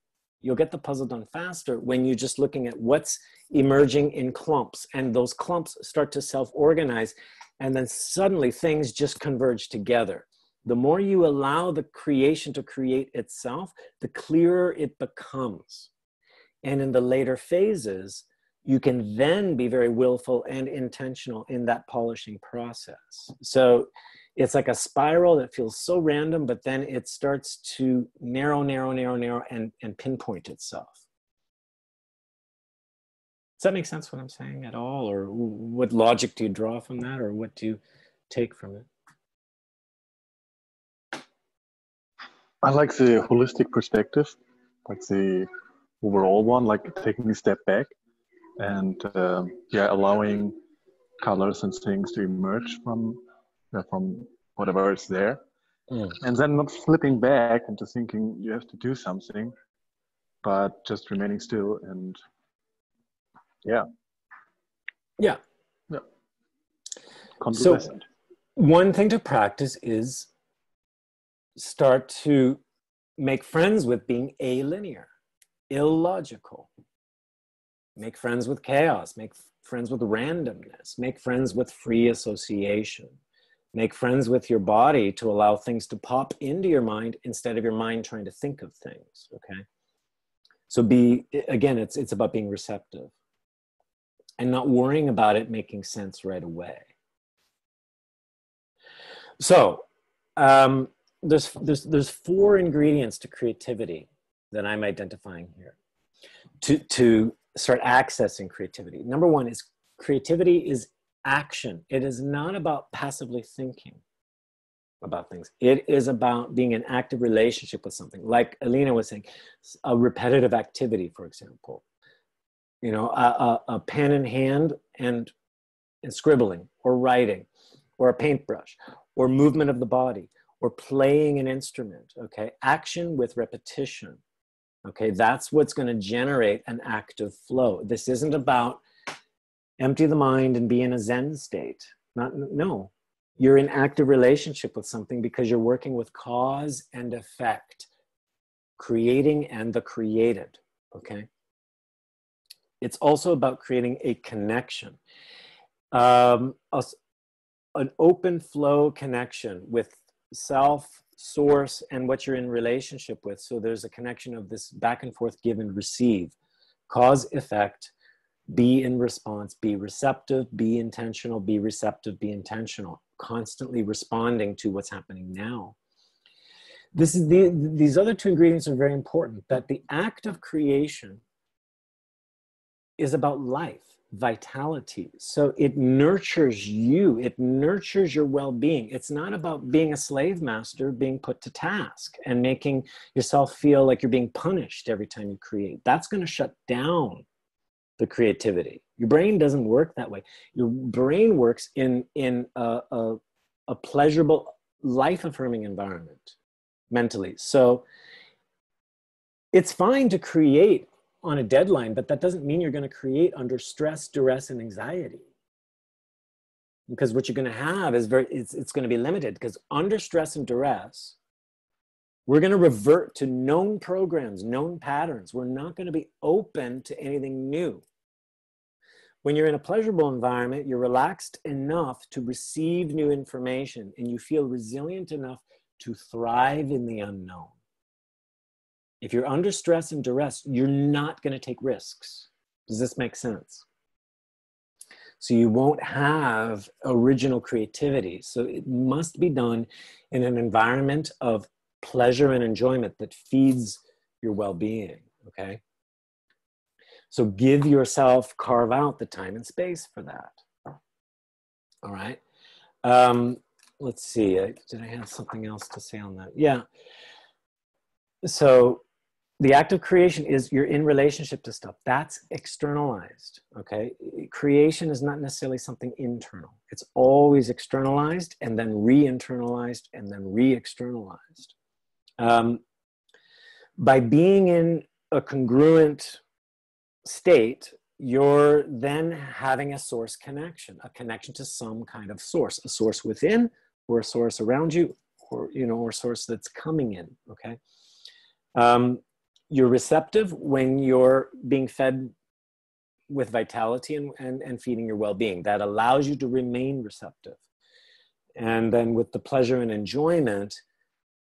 You'll get the puzzle done faster when you're just looking at what's emerging in clumps, and those clumps start to self-organize. And then suddenly things just converge together. The more you allow the creation to create itself, the clearer it becomes. And in the later phases, you can then be very willful and intentional in that polishing process. So it's like a spiral that feels so random, but then it starts to narrow, and pinpoint itself. Does that make sense what I'm saying at all? Or what logic do you draw from that? Or what do you take from it? I like the holistic perspective, like the overall one, like taking a step back and allowing colors and things to emerge from whatever is there. And then not slipping back into thinking you have to do something, but just remaining still and Yeah. So one thing to practice is start to make friends with being alinear, illogical. Make friends with chaos, make friends with randomness, make friends with free association. Make friends with your body to allow things to pop into your mind instead of your mind trying to think of things, okay? So again, it's about being receptive and not worrying about it making sense right away. So there's 4 ingredients to creativity that I'm identifying here to start accessing creativity. Number 1 is creativity is action. It is not about passively thinking about things. It is about being in active relationship with something. Like Alina was saying, a repetitive activity, for example. You know, a pen in hand and scribbling or writing, or a paintbrush, or movement of the body, or playing an instrument, okay? Action with repetition, okay? That's what's going to generate an active flow. This isn't about empty the mind and be in a Zen state. No, you're in active relationship with something because you're working with cause and effect, creating and the created, okay? It's also about creating a connection, an open flow connection with self, source, and what you're in relationship with. So there's a connection of this back and forth, give and receive, cause, effect, be in response, be receptive, be intentional, be receptive, be intentional, constantly responding to what's happening now. These other 2 ingredients are very important, that the act of creation is about life, vitality. So it nurtures you, it nurtures your well-being. It's not about being a slave master, being put to task and making yourself feel like you're being punished every time you create. That's going to shut down the creativity. Your brain doesn't work that way. Your brain works in a pleasurable, life-affirming environment mentally. So it's fine to create on a deadline, but that doesn't mean you're going to create under stress, duress, and anxiety. Because what you're going to have is it's going to be limited, because under stress and duress, we're going to revert to known programs, known patterns. We're not going to be open to anything new. When you're in a pleasurable environment, you're relaxed enough to receive new information, and you feel resilient enough to thrive in the unknown. If you're under stress and duress, you're not going to take risks. Does this make sense? So you won't have original creativity. So it must be done in an environment of pleasure and enjoyment that feeds your well-being, okay? So give yourself, carve out the time and space for that. All right. Let's see. Did I have something else to say on that? Yeah. So the act of creation is you're in relationship to stuff. That's externalized, okay? Creation is not necessarily something internal. It's always externalized and then re-internalized and then re-externalized. By being in a congruent state, you're then having a source connection, a connection to some kind of source, a source within or a source around you, or, you know, or a source that's coming in, okay? You're receptive when you're being fed with vitality and feeding your well-being. That allows you to remain receptive. And then with the pleasure and enjoyment,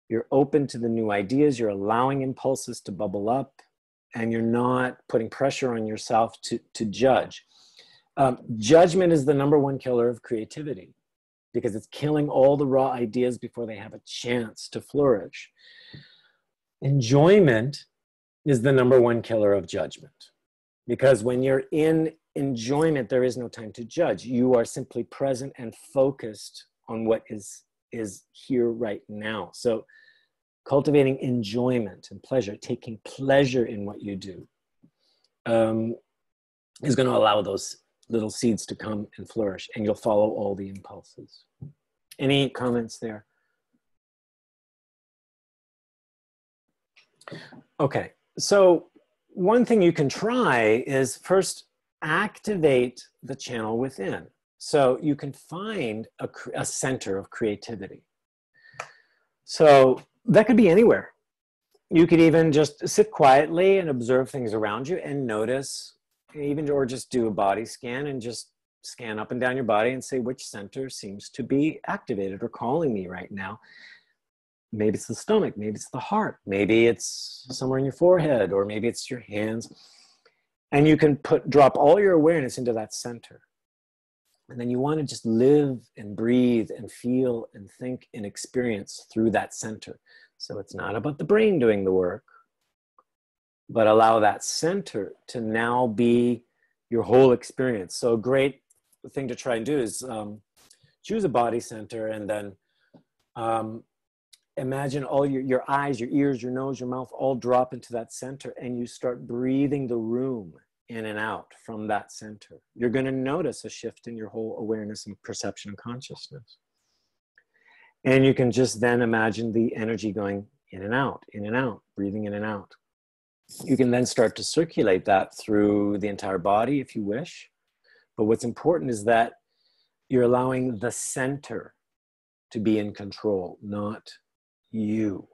you're open to the new ideas, you're allowing impulses to bubble up, and you're not putting pressure on yourself to judge. Judgment is the #1 killer of creativity, because it's killing all the raw ideas before they have a chance to flourish. Enjoyment is the #1 killer of judgment, because when you're in enjoyment, there is no time to judge. You are simply present and focused on what is here right now. So cultivating enjoyment and pleasure, taking pleasure in what you do, is going to allow those little seeds to come and flourish, and you'll follow all the impulses. Any comments there? Okay, so one thing you can try is first activate the channel within. So you can find a center of creativity. So that could be anywhere. You could even just sit quietly and observe things around you and notice, or just do a body scan and just scan up and down your body and say which center seems to be activated or calling me right now. Maybe it's the stomach, maybe it's the heart, maybe it's somewhere in your forehead, or maybe it's your hands. And you can drop all your awareness into that center. And then you want to just live and breathe and feel and think and experience through that center. So it's not about the brain doing the work, but allow that center to now be your whole experience. So a great thing to try and do is choose a body center, and then imagine all your eyes, your ears, your nose, your mouth all drop into that center, and you start breathing the room in and out from that center. You're going to notice a shift in your whole awareness and perception and consciousness. And you can just then imagine the energy going in and out, breathing in and out. You can then start to circulate that through the entire body if you wish. But what's important is that you're allowing the center to be in control, not you.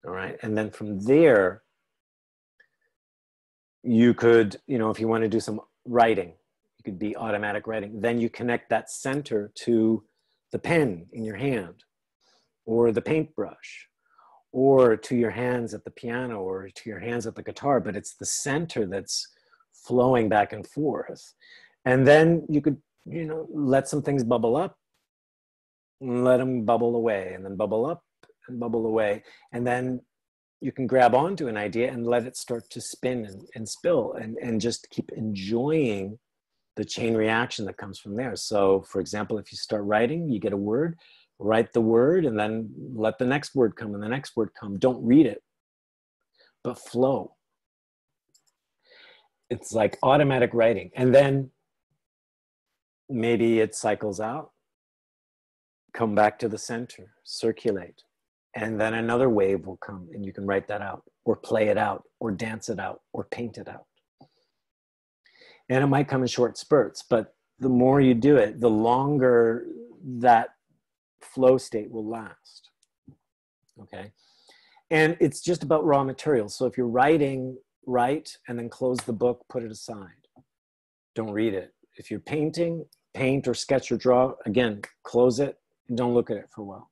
All right. And then from there, you could, if you want to do some writing, you could be automatic writing. Then you connect that center to the pen in your hand, or the paintbrush, or to your hands at the piano, or to your hands at the guitar, but it's the center that's flowing back and forth. And then you could, let some things bubble up, and let them bubble away, and then bubble up and bubble away. And then you can grab onto an idea and let it start to spin and spill, and just keep enjoying the chain reaction that comes from there. So for example, if you start writing, you get a word, write the word, and then let the next word come and the next word come. Don't read it, but flow. It's like automatic writing. And then maybe it cycles out, come back to the center, circulate. And then another wave will come and you can write that out or play it out or dance it out or paint it out. And it might come in short spurts, but the more you do it, the longer that flow state will last. Okay. And it's just about raw materials. So if you're writing, write and then close the book, put it aside. Don't read it. If you're painting, paint or sketch or draw, again, close it and don't look at it for a while.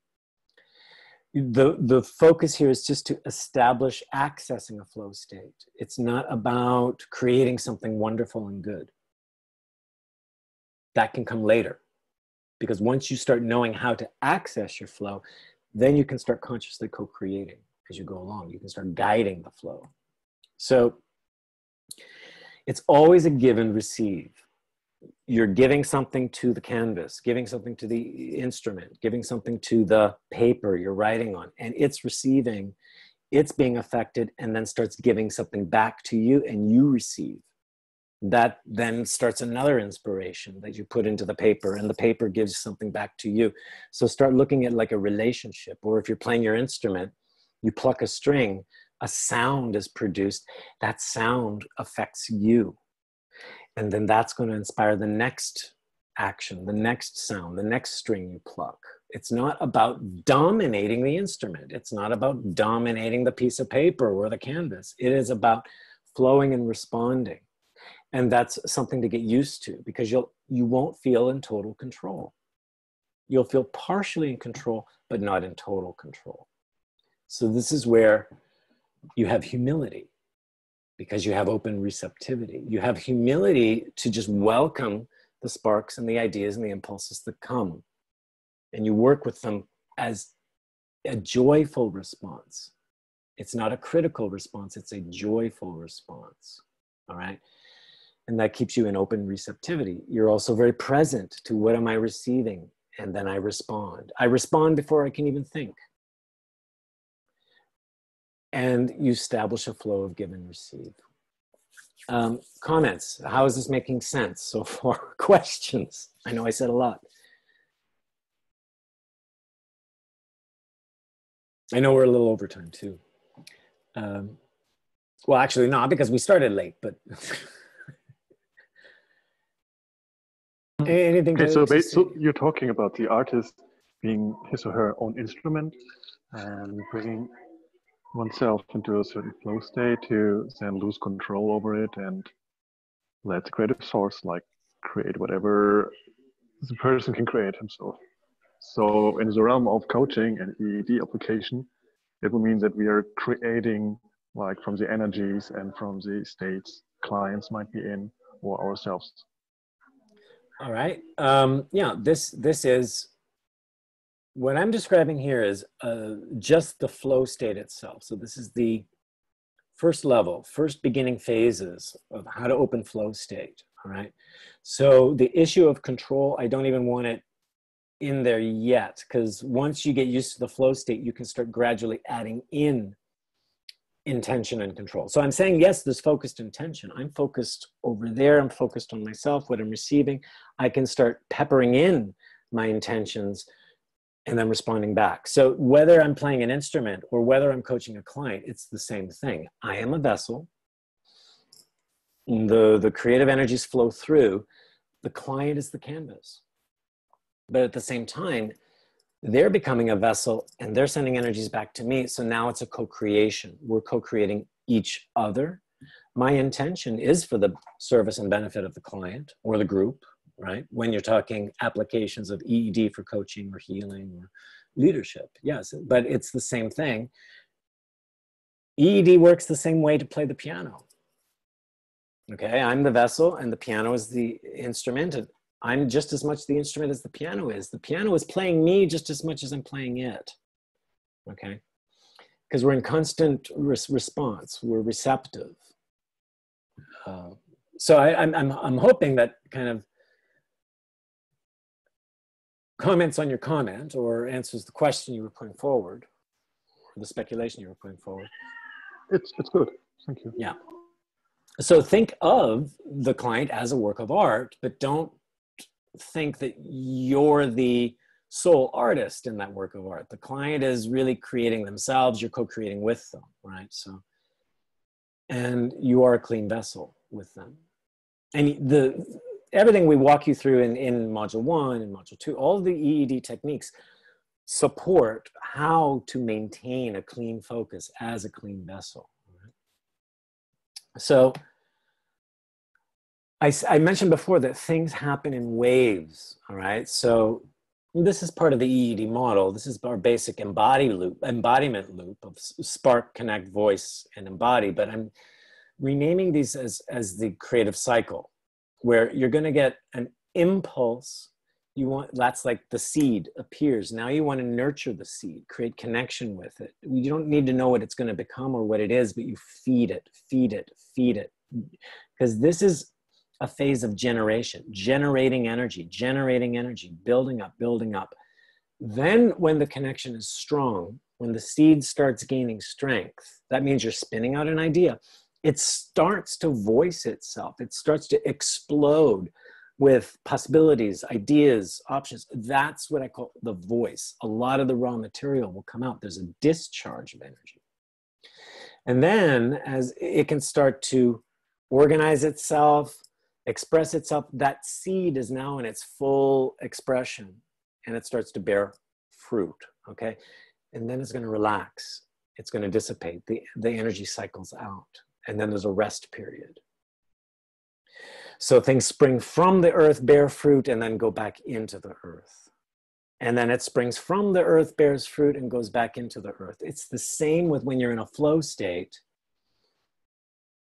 The focus here is just to establish accessing a flow state. It's not about creating something wonderful and good. That can come later. Because once you start knowing how to access your flow, then you can start consciously co-creating as you go along. You can start guiding the flow. So it's always a give and receive. You're giving something to the canvas, giving something to the instrument, giving something to the paper you're writing on, and it's receiving, it's being affected, and then starts giving something back to you, and you receive. That then starts another inspiration that you put into the paper, and the paper gives something back to you. So start looking at like a relationship, or if you're playing your instrument, you pluck a string, a sound is produced, that sound affects you. And then that's going to inspire the next action, the next sound, the next string you pluck. It's not about dominating the instrument. It's not about dominating the piece of paper or the canvas. It is about flowing and responding. And that's something to get used to, because you won't feel in total control. You'll feel partially in control, but not in total control. So this is where you have humility, because you have open receptivity. You have humility to just welcome the sparks and the ideas and the impulses that come. And you work with them as a joyful response. It's not a critical response, it's a joyful response, all right? And that keeps you in open receptivity. You're also very present to what am I receiving? And then I respond. I respond before I can even think. And you establish a flow of give and receive. Comments? How is this making sense so far? Questions? I know I said a lot. I know we're a little over time too. Well, actually not, because we started late, but anything. Okay, so you're talking about the artist being his or her own instrument and bringing oneself into a certain flow state to then lose control over it and let the creative source like create whatever the person can create himself. So in the realm of coaching and EED application, it will mean that we are creating like from the energies and from the states clients might be in or ourselves. All right. Yeah, this is, what I'm describing here is just the flow state itself. So this is the first level, first beginning phases of how to open flow state, all right? So the issue of control, I don't even want it in there yet, because once you get used to the flow state, you can start gradually adding in intention and control. So I'm saying, yes, there's focused intention. I'm focused over there. I'm focused on myself, what I'm receiving. I can start peppering in my intentions and then responding back. So whether I'm playing an instrument or whether I'm coaching a client, it's the same thing. I am a vessel. The creative energies flow through. The client is the canvas. But at the same time, they're becoming a vessel and they're sending energies back to me. So now it's a co-creation. We're co-creating each other. My intention is for the service and benefit of the client or the group, right? When you're talking applications of EED for coaching or healing or leadership, yes, but it's the same thing. EED works the same way to play the piano. Okay, I'm the vessel and the piano is the instrument, and I'm just as much the instrument as the piano is. The piano is playing me just as much as I'm playing it. Okay, because we're in constant response. We're receptive. So I'm hoping that kind of comments on your comment or answers the question you were putting forward, or the speculation you were putting forward. It's good. Thank you. Yeah. So think of the client as a work of art, but don't think that you're the sole artist in that work of art. The client is really creating themselves. You're co-creating with them, right? So, and you are a clean vessel with them. And everything we walk you through in module 1 and module 2, all the EED techniques support how to maintain a clean focus as a clean vessel. Right? So I mentioned before that things happen in waves, all right? So this is part of the EED model. This is our basic embodiment loop of spark, connect, voice, and embody, but I'm renaming these as the creative cycle, where you're going to get an impulse. That's like the seed appears. Now you want to nurture the seed, create connection with it. You don't need to know what it's going to become or what it is, but you feed it, feed it, feed it. Because this is a phase of generation, generating energy, building up, building up. Then when the connection is strong, when the seed starts gaining strength, that means you're spinning out an idea. It starts to voice itself. It starts to explode with possibilities, ideas, options. That's what I call the voice. A lot of the raw material will come out. There's a discharge of energy. And then as it can start to organize itself, express itself, that seed is now in its full expression and it starts to bear fruit, okay? And then it's going to relax. It's going to dissipate. The energy cycles out. And then there's a rest period. So things spring from the earth, bear fruit, and then go back into the earth. And then it springs from the earth, bears fruit, and goes back into the earth. It's the same with when you're in a flow state.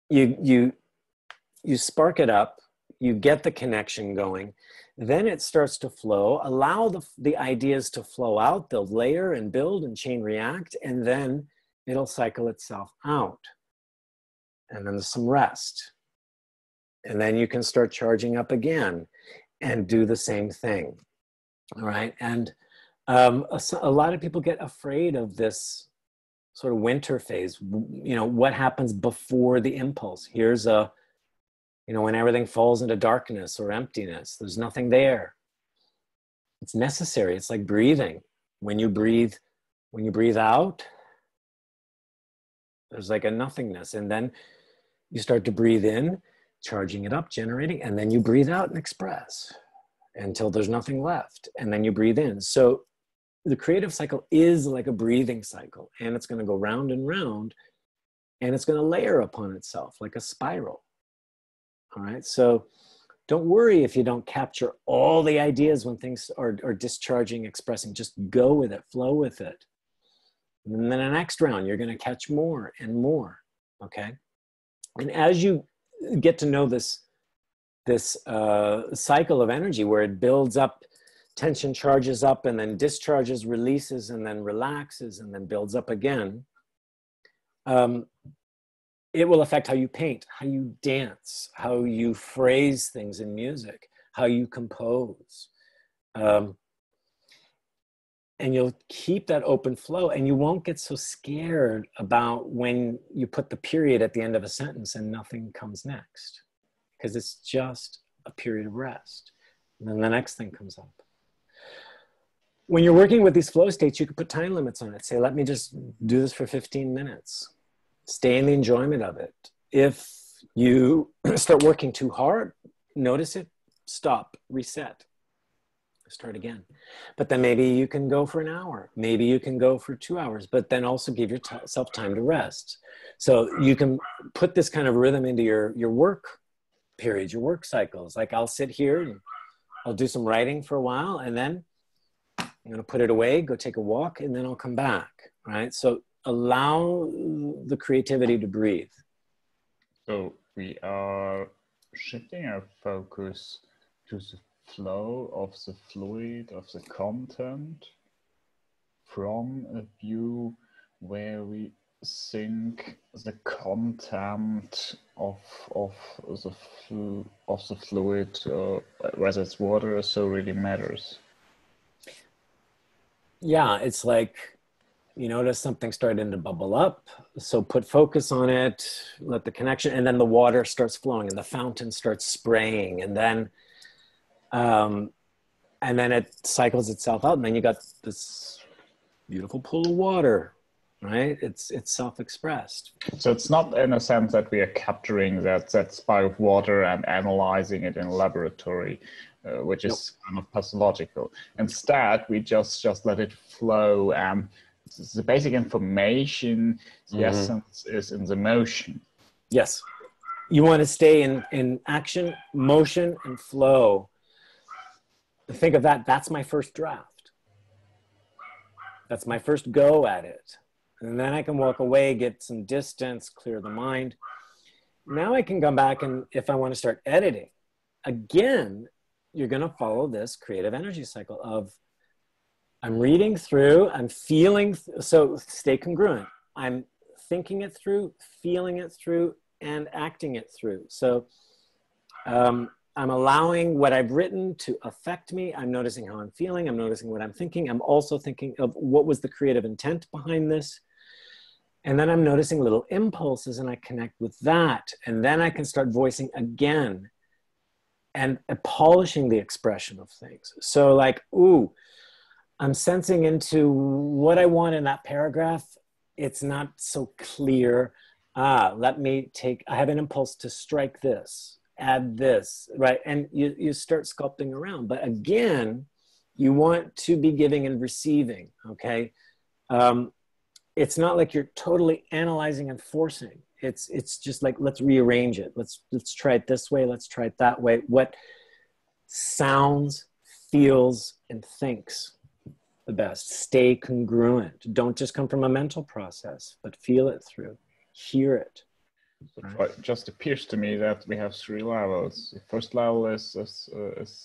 You spark it up, you get the connection going, then it starts to flow. Allow the ideas to flow out. They'll layer and build and chain react, and then it'll cycle itself out. And then there's some rest. And then you can start charging up again and do the same thing. All right. And a lot of people get afraid of this sort of winter phase. You know, what happens before the impulse? Here's when everything falls into darkness or emptiness, there's nothing there. It's necessary. It's like breathing. When you breathe out, there's like a nothingness. And then you start to breathe in, charging it up, generating, and then you breathe out and express until there's nothing left. And then you breathe in. So the creative cycle is like a breathing cycle, and it's going to go round and round, and it's going to layer upon itself like a spiral. All right. So don't worry if you don't capture all the ideas when things are discharging, expressing. Just go with it, flow with it. And then the next round, you're going to catch more and more. Okay. And as you get to know this cycle of energy where it builds up, tension charges up, and then discharges, releases, and then relaxes, and then builds up again, it will affect how you paint, how you dance, how you phrase things in music, how you compose. And you'll keep that open flow, and you won't get so scared about when you put the period at the end of a sentence and nothing comes next, because it's just a period of rest. And then the next thing comes up. When you're working with these flow states, you can put time limits on it. Say, let me just do this for 15 minutes. Stay in the enjoyment of it. If you start working too hard, notice it, stop, reset. Start again. But then maybe you can go for an hour. Maybe you can go for 2 hours, but then also give yourself time to rest. So you can put this kind of rhythm into your work periods, your work cycles. Like I'll sit here and I'll do some writing for a while, and then I'm going to put it away, go take a walk, and then I'll come back, right? So allow the creativity to breathe. So we are shifting our focus to the flow of the fluid, of the content, from a view where we think the content of the fluid, whether it's water or so, really matters. Yeah, it's like You notice something starting to bubble up. So put focus on it, let the connection, and then the water starts flowing and the fountain starts spraying, and then it cycles itself out, and then you got this beautiful pool of water, right? It's self-expressed. So it's not in a sense that we are capturing that spike of water and analyzing it in a laboratory, which is kind of pathological. Instead, we just let it flow, and the basic information, the essence is in the motion. Yes. You want to stay in action, motion, and flow. Think of that. That's my first draft. That's my first go at it. And then I can walk away, get some distance, clear the mind. Now I can come back, and if I want to start editing, again, you're going to follow this creative energy cycle of I'm reading through, I'm feeling, so stay congruent. I'm thinking it through, feeling it through, and acting it through. So I'm allowing what I've written to affect me. I'm noticing how I'm feeling. I'm noticing what I'm thinking. I'm also thinking of what was the creative intent behind this. And then I'm noticing little impulses, and I connect with that. And then I can start voicing again and polishing the expression of things. So like, ooh, I'm sensing into what I want in that paragraph. It's not so clear. I have an impulse to strike this, add this, right? And you start sculpting around. But again, you want to be giving and receiving, okay? It's not like you're totally analyzing and forcing. It's just like, let's rearrange it. Let's try it this way. Let's try it that way. What sounds, feels, and thinks the best. Stay congruent. Don't just come from a mental process, but feel it through, hear it. It just appears to me that we have 3 levels. The first level is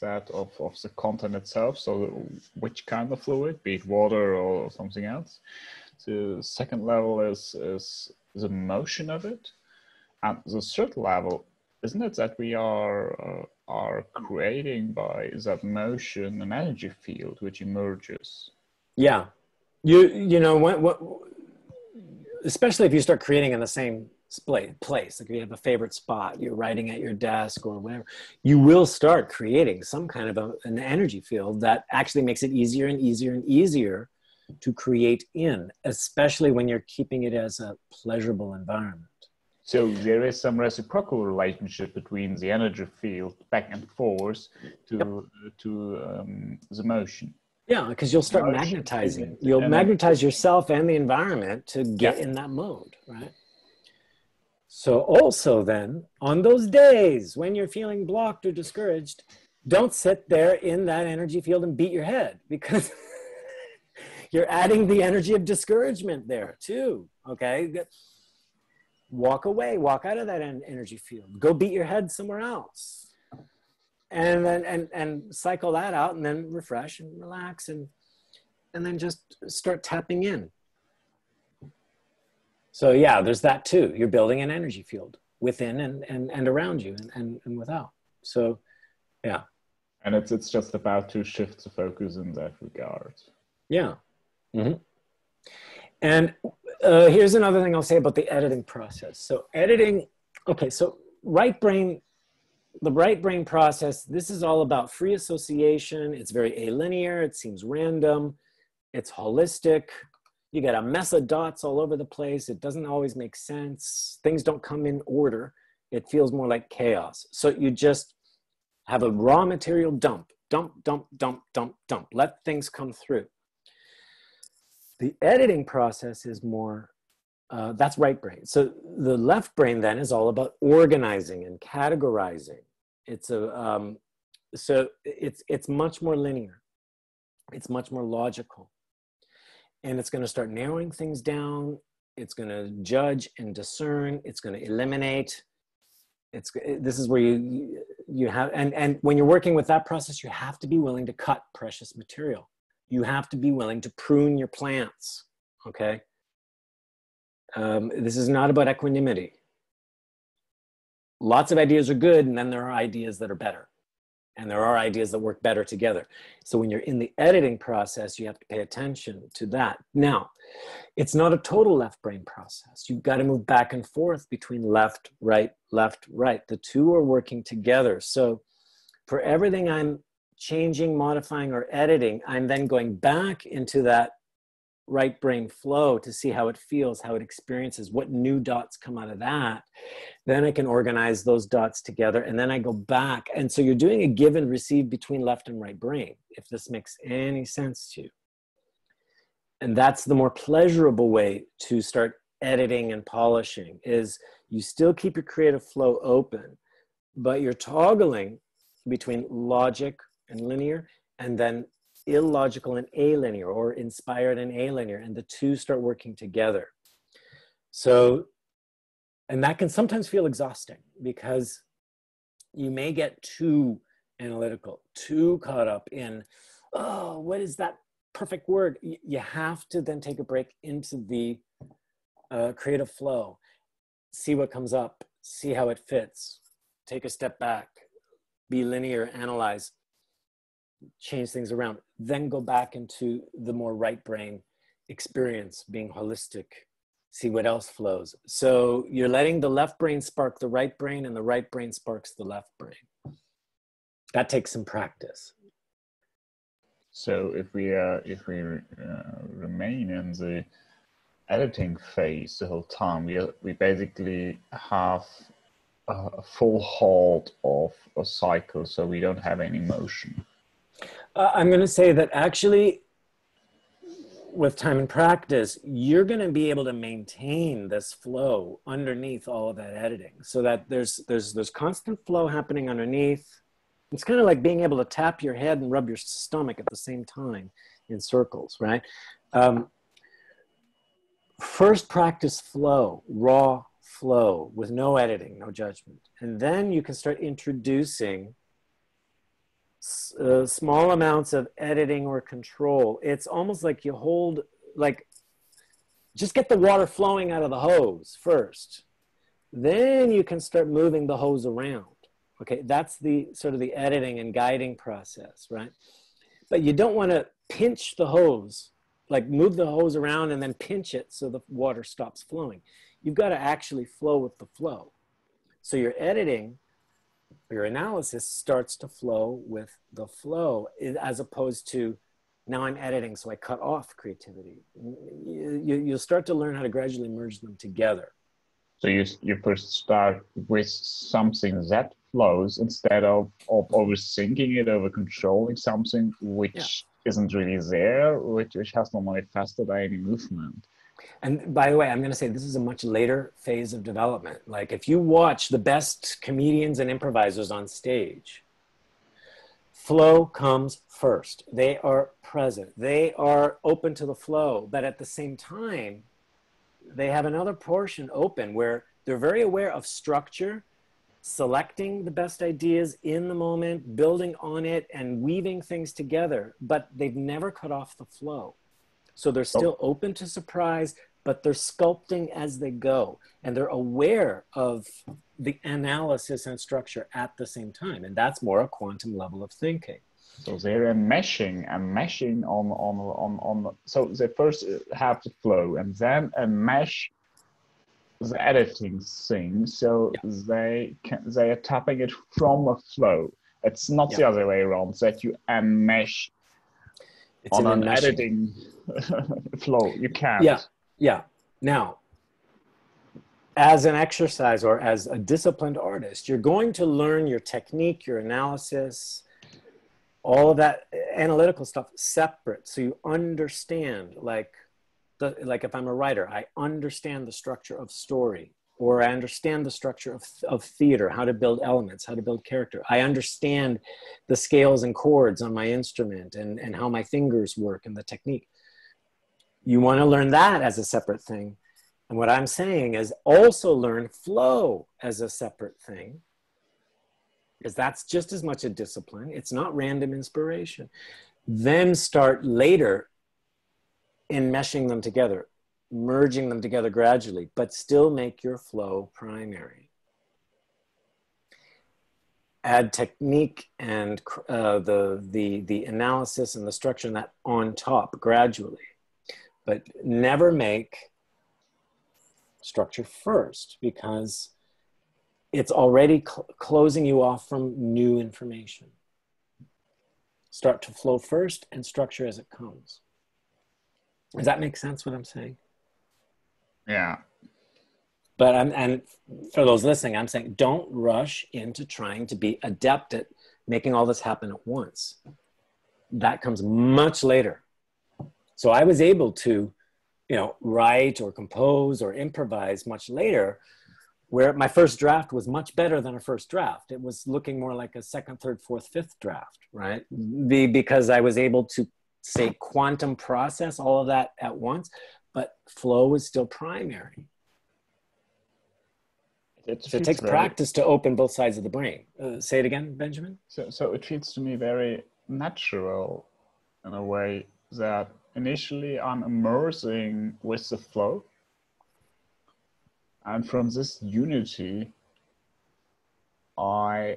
that of the content itself, so which kind of fluid, be it water or something else. The second level is the motion of it, and the third level, isn't it that we are creating by that motion an energy field which emerges? Yeah, you know especially if you start creating in the same place, like you have a favorite spot, you're writing at your desk or whatever, you will start creating some kind of an energy field that actually makes it easier and easier and easier to create in, especially when you're keeping it as a pleasurable environment. So there is some reciprocal relationship between the energy field back and forth to the motion. Yeah, because you'll start magnetizing. You'll magnetize yourself and the environment to get in that mode, right? So also then, on those days when you're feeling blocked or discouraged, don't sit there in that energy field and beat your head, because you're adding the energy of discouragement there too, okay? Walk away, walk out of that energy field. Go beat your head somewhere else. And then and cycle that out, and then refresh and relax, and then just start tapping in. So yeah, there's that too. You're building an energy field within and around you and without. So yeah. And it's just about to shift the focus in that regard. Yeah. Mm-hmm. And here's another thing I'll say about the editing process. So editing, okay, so the right brain process, this is all about free association. It's very alinear. It seems random. It's holistic. You got a mess of dots all over the place. It doesn't always make sense. Things don't come in order. It feels more like chaos. So you just have a raw material dump. Let things come through. The editing process is more, that's right brain. So the left brain then is all about organizing and categorizing. It's it's much more linear. It's much more logical. And it's going to start narrowing things down. It's going to judge and discern. It's going to eliminate. This is where you have, and when you're working with that process, you have to be willing to cut precious material. You have to be willing to prune your plants, okay? This is not about equanimity. Lots of ideas are good, and then there are ideas that are better. And there are ideas that work better together. So when you're in the editing process, you have to pay attention to that. Now, it's not a total left brain process. You've got to move back and forth between left, right, left, right. The two are working together. So for everything I'm changing, modifying, or editing, I'm then going back into that right brain flow to see how it feels, how it experiences, what new dots come out of that. Then I can organize those dots together, and then I go back. And so you're doing a give and receive between left and right brain, if this makes any sense to you. And that's the more pleasurable way to start editing and polishing, is you still keep your creative flow open, but you're toggling between logic and linear, and then illogical and alinear, or inspired and alinear, and the two start working together. So, and that can sometimes feel exhausting, because you may get too analytical, too caught up in, oh, what is that perfect word? You have to then take a break into the creative flow, see what comes up, see how it fits, take a step back, be linear, analyze, change things around, then go back into the more right brain experience, being holistic, see what else flows. So you're letting the left brain spark the right brain, and the right brain sparks the left brain. That takes some practice. So if we remain in the editing phase the whole time, we basically have a full halt of a cycle, so we don't have any motion. I'm going to say that actually, with time and practice, you're going to be able to maintain this flow underneath all of that editing, so that there's constant flow happening underneath. It's kind of like being able to tap your head and rub your stomach at the same time in circles, right? First practice flow, raw flow with no editing, no judgment. And then you can start introducing small amounts of editing or control. It's almost like you hold, like, just get the water flowing out of the hose first. Then you can start moving the hose around. Okay, that's the sort of the editing and guiding process, right? But you don't want to pinch the hose, like move the hose around and then pinch it so the water stops flowing. You've got to actually flow with the flow. So your editing, your analysis starts to flow with the flow, as opposed to, now I'm editing, so I cut off creativity. You'll start to learn how to gradually merge them together. So you first start with something that flows, instead of overthinking it, over controlling something which isn't really there, which has not manifested by any movement. And by the way, I'm going to say this is a much later phase of development. Like, if you watch the best comedians and improvisers on stage, flow comes first. They are present. They are open to the flow. But at the same time, they have another portion open where they're very aware of structure, selecting the best ideas in the moment, building on it, and weaving things together. But they've never cut off the flow. So they're still open to surprise, but they're sculpting as they go. And they're aware of the analysis and structure at the same time. And that's more a quantum level of thinking. So they're meshing on. So they first have the flow, and then mesh the editing thing. So they are tapping it from a flow. It's not the other way around, that you mesh on an editing flow. You can't. Yeah. Now, as an exercise or as a disciplined artist, you're going to learn your technique, your analysis, all of that analytical stuff separate. So you understand, like if I'm a writer, I understand the structure of story, or I understand the structure of theater, how to build elements, how to build character. I understand the scales and chords on my instrument, and how my fingers work, and the technique. You want to learn that as a separate thing. And what I'm saying is also learn flow as a separate thing, because that's just as much a discipline. It's not random inspiration. Then start later in meshing them together, merging them together gradually, but still make your flow primary. add technique and the analysis and the structure and that on top gradually, but never make structure first, because it's already closing you off from new information. Start to flow first and structure as it comes. Does that make sense what I'm saying? Yeah. But and for those listening, I'm saying don't rush into trying to be adept at making all this happen at once. That comes much later. So I was able to, you know, write or compose or improvise much later, where my first draft was much better than a first draft. It was looking more like a second, third, fourth, fifth draft, right? Because I was able to say quantum process all of that at once, but flow is still primary. So it takes practice to open both sides of the brain. Say it again, Benjamin. So it feels to me very natural in a way that initially I'm immersing with the flow. And from this unity, I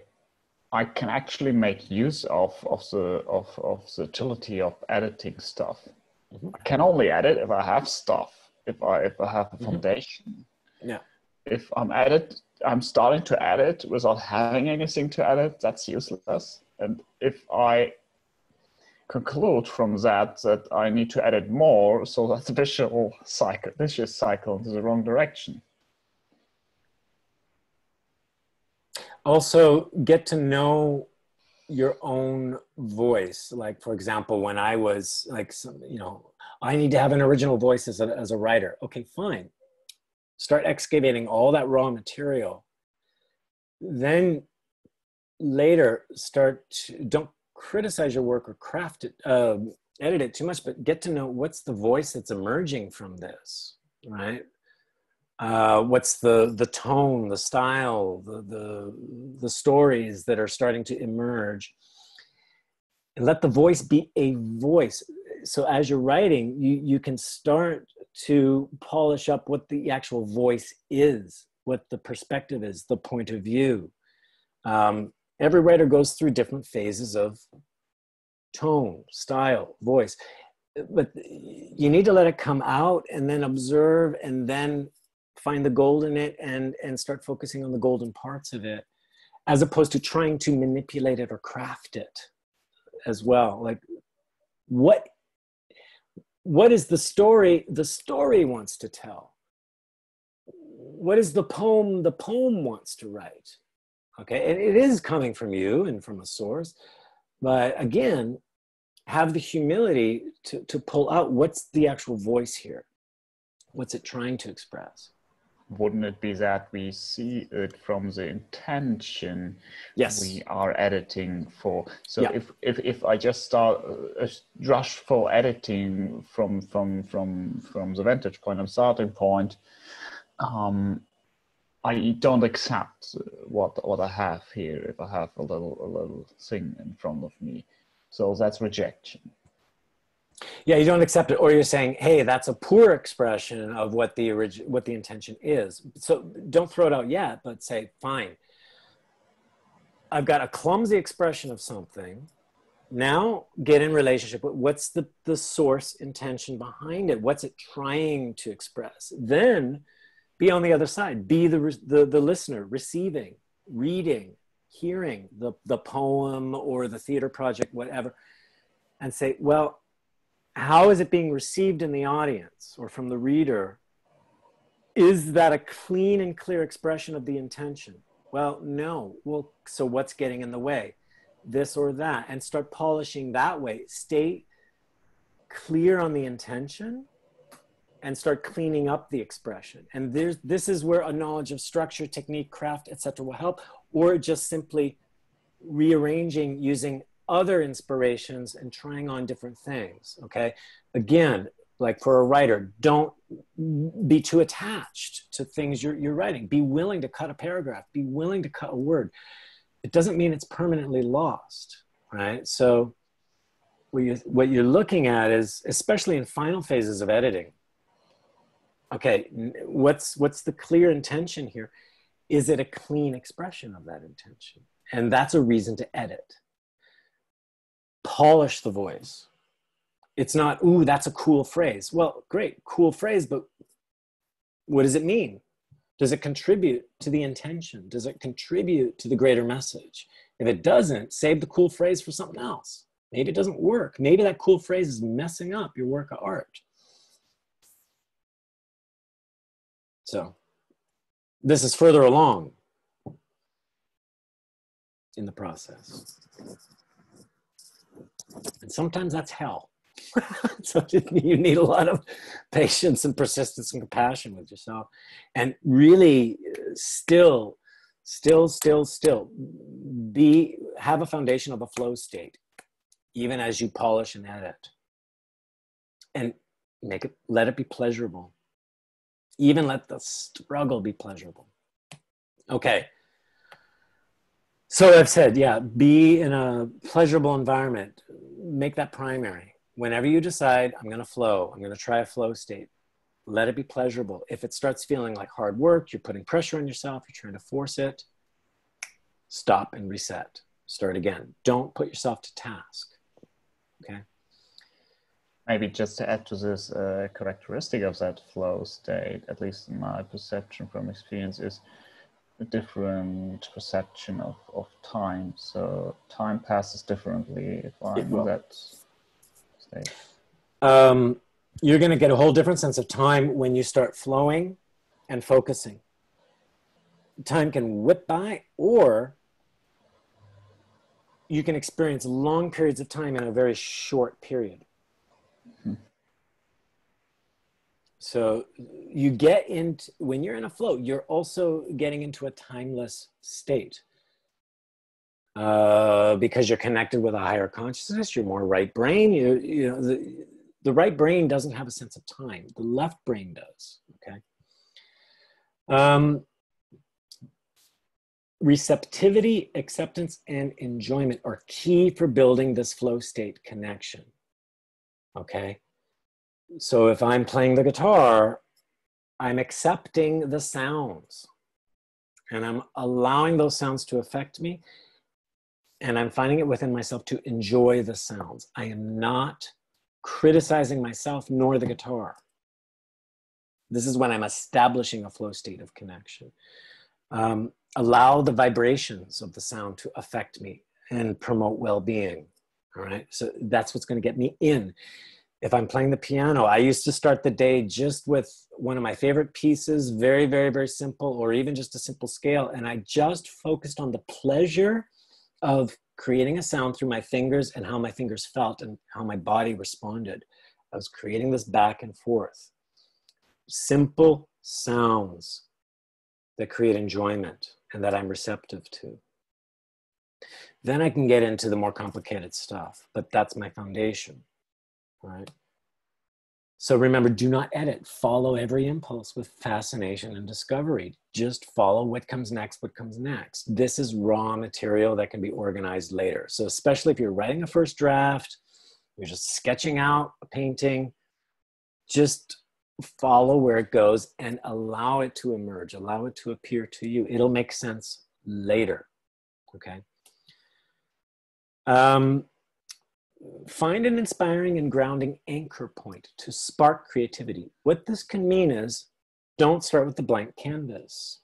can actually make use of the utility of editing stuff. Mm-hmm. I can only edit if I have stuff, if I have a foundation. Yeah. If I'm starting to edit without having anything to edit, that's useless. And if I conclude from that I need to edit more, so that's a vicious cycle into the wrong direction. Also, get to know your own voice. Like, for example, when I was like, you know, I need to have an original voice as a writer. Okay, fine. Start excavating all that raw material. Then later don't criticize your work or craft it, edit it too much, but get to know what's the voice that's emerging from this, right? What's the tone, the style, the stories that are starting to emerge, and let the voice be a voice. So as you're writing, you can start to polish up what the actual voice is, what the perspective is, the point of view. Every writer goes through different phases of tone, style, voice, but you need to let it come out and then observe and then find the gold in it and start focusing on the golden parts of it, as opposed to trying to manipulate it or craft it as well. Like, what is the story wants to tell? What is the poem wants to write? Okay, and it is coming from you and from a source, but again, have the humility to pull out what's the actual voice here. What's it trying to express? Wouldn't it be that we see it from the intention we are editing for? So if I just start a rushful editing from the vantage point and starting point, I don't accept what I have here if I have a little thing in front of me. So that's rejection. Yeah, you don't accept it, or you're saying, hey, that's a poor expression of what the intention is. So don't throw it out yet, but say, fine, I've got a clumsy expression of something. Now get in relationship with what's the source intention behind it. What's it trying to express? Then be on the other side. Be the listener, receiving, reading, hearing the poem or the theater project, whatever, and say, well, how is it being received in the audience or from the reader? Is that a clean and clear expression of the intention? Well, no. Well, so what's getting in the way? This or that, and start polishing that way. Stay clear on the intention and start cleaning up the expression. And this is where a knowledge of structure, technique, craft, etc. will help, or just simply rearranging using other inspirations and trying on different things. Okay, again, like for a writer, don't be too attached to things you're writing. Be willing to cut a paragraph, be willing to cut a word. It doesn't mean it's permanently lost, right? So what you're looking at is, especially in final phases of editing, okay, what's the clear intention here? Is it a clean expression of that intention? And that's a reason to edit. Polish the voice. It's not, ooh, that's a cool phrase. Well, great, cool phrase, but what does it mean? Does it contribute to the intention? Does it contribute to the greater message? If it doesn't, save the cool phrase for something else. Maybe it doesn't work. Maybe that cool phrase is messing up your work of art. So this is further along in the process. And sometimes that's hell. So you need a lot of patience and persistence and compassion with yourself. And really still have a foundation of a flow state, even as you polish and edit. And let it be pleasurable. Even let the struggle be pleasurable. Okay. So I've said, yeah, be in a pleasurable environment. Make that primary. Whenever you decide, I'm going to flow, I'm going to try a flow state, let it be pleasurable. If it starts feeling like hard work, you're putting pressure on yourself, you're trying to force it, stop and reset. Start again. Don't put yourself to task. Okay? Maybe just to add to this characteristic of that flow state, at least in my perception from experience, is a different perception of time. So time passes differently if I'm in that state. You're going to get a whole different sense of time when you start flowing and focusing. Time can whip by, or you can experience long periods of time in a very short period. So you get into, when you're in a flow, you're also getting into a timeless state. Because you're connected with a higher consciousness, you're more right brain. You know, the right brain doesn't have a sense of time. The left brain does, okay? Receptivity, acceptance, and enjoyment are key for building this flow state connection, okay? So if I'm playing the guitar, I'm accepting the sounds and I'm allowing those sounds to affect me, and I'm finding it within myself to enjoy the sounds. I am not criticizing myself nor the guitar. This is when I'm establishing a flow state of connection. Allow the vibrations of the sound to affect me and promote well-being, all right? So that's what's going to get me in. If I'm playing the piano, I used to start the day just with one of my favorite pieces, very, very, very simple, or even just a simple scale. And I just focused on the pleasure of creating a sound through my fingers and how my fingers felt and how my body responded. I was creating this back and forth. Simple sounds that create enjoyment and that I'm receptive to. Then I can get into the more complicated stuff, but that's my foundation. All right. So remember, do not edit. Follow every impulse with fascination and discovery. Just follow what comes next, what comes next. This is raw material that can be organized later. So especially if you're writing a first draft, you're just sketching out a painting, just follow where it goes and allow it to emerge, allow it to appear to you. It'll make sense later, okay? Find an inspiring and grounding anchor point to spark creativity. What this can mean is, don't start with the blank canvas.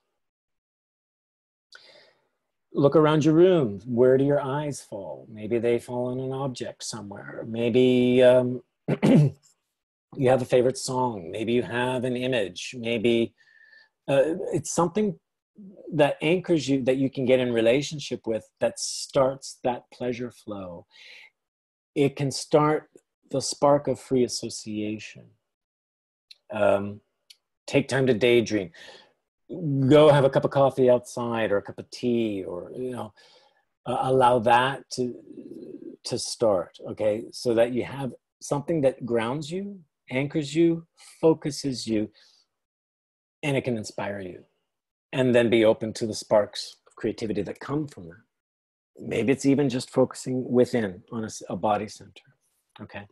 Look around your room. Where do your eyes fall? Maybe they fall on an object somewhere. Maybe you have a favorite song. Maybe you have an image. Maybe it's something that anchors you, that you can get in relationship with, that starts that pleasure flow. It can start the spark of free association. Take time to daydream. Go have a cup of coffee outside, or a cup of tea, or allow that to start. Okay, so that you have something that grounds you, anchors you, focuses you, and it can inspire you. And then be open to the sparks of creativity that come from that. Maybe it's even just focusing within on a body center, okay?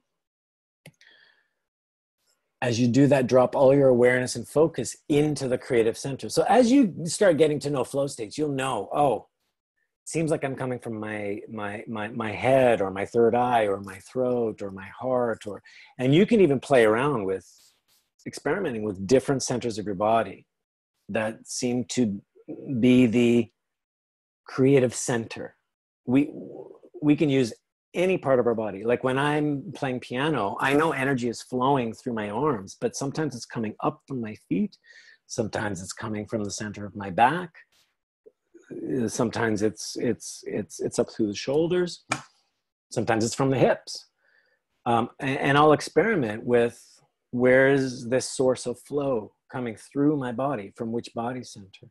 As you do that, drop all your awareness and focus into the creative center. So as you start getting to know flow states, you'll know, oh, seems like I'm coming from my head or my third eye or my throat or my heart, and you can even play around with experimenting with different centers of your body that seem to be the creative center. We can use any part of our body. Like when I'm playing piano, I know energy is flowing through my arms, but sometimes it's coming up from my feet. Sometimes it's coming from the center of my back. Sometimes it's up through the shoulders. Sometimes it's from the hips. And I'll experiment with, where is this source of flow coming through my body, from which body center?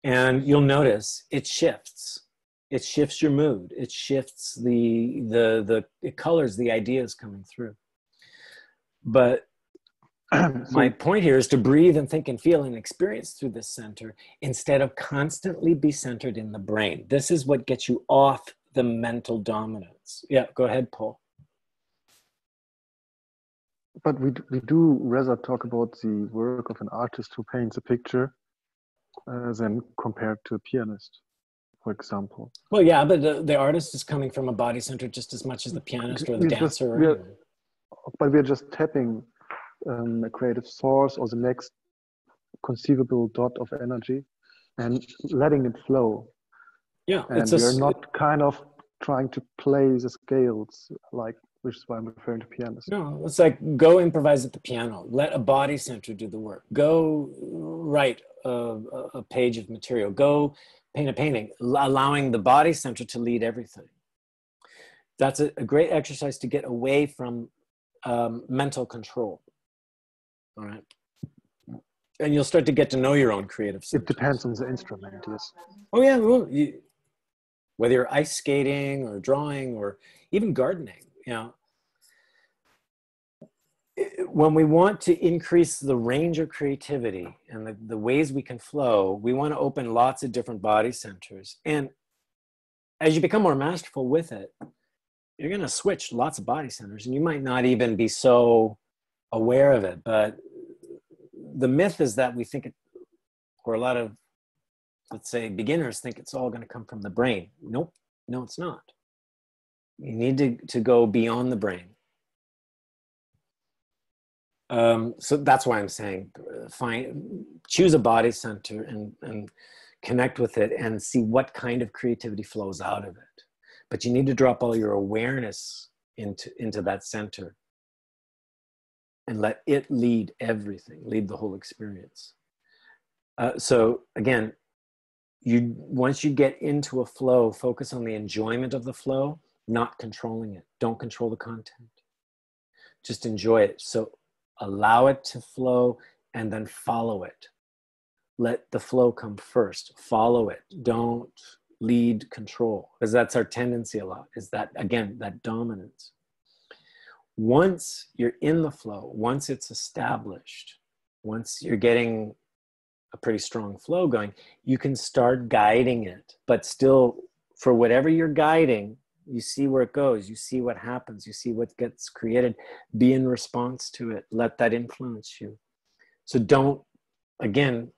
And you'll notice it shifts. It shifts your mood. It shifts it colors the ideas coming through. But my point here is to breathe and think and feel and experience through this center instead of constantly be centered in the brain. This is what gets you off the mental dominance. Yeah, go ahead, Paul. But we do rather talk about the work of an artist who paints a picture than compared to a pianist, for example. Well, yeah, but the artist is coming from a body center just as much as the pianist or the dancer. But we're just tapping a creative source or the next conceivable dot of energy and letting it flow. Yeah, and we're not kind of trying to play the scales, like, which is why I'm referring to pianists. No, it's like, go improvise at the piano. Let a body center do the work. Go write a page of material. Go paint a painting, allowing the body center to lead everything. That's a great exercise to get away from mental control. All right. And you'll start to get to know your own creative center. It depends on the instrument, yes. Oh yeah, well, whether you're ice skating or drawing or even gardening, you know, when we want to increase the range of creativity and the ways we can flow, we want to open lots of different body centers. And as you become more masterful with it, you're going to switch lots of body centers, and you might not even be so aware of it. But the myth is that we think it, or a lot of, let's say, beginners think it's all going to come from the brain. Nope. No, it's not. You need to go beyond the brain. So that's why I'm saying, choose a body center and connect with it and see what kind of creativity flows out of it. But you need to drop all your awareness into that center and let it lead everything, lead the whole experience. So again, once you get into a flow, focus on the enjoyment of the flow, not controlling it. Don't control the content. Just enjoy it. So allow it to flow and then follow it. Let the flow come first. Follow it. Don't lead, control. Because that's our tendency a lot, is that, again, that dominance. Once you're in the flow, once it's established, once you're getting a pretty strong flow going, you can start guiding it. But still, for whatever you're guiding, you see where it goes, you see what happens, you see what gets created, be in response to it, let that influence you. So don't, again,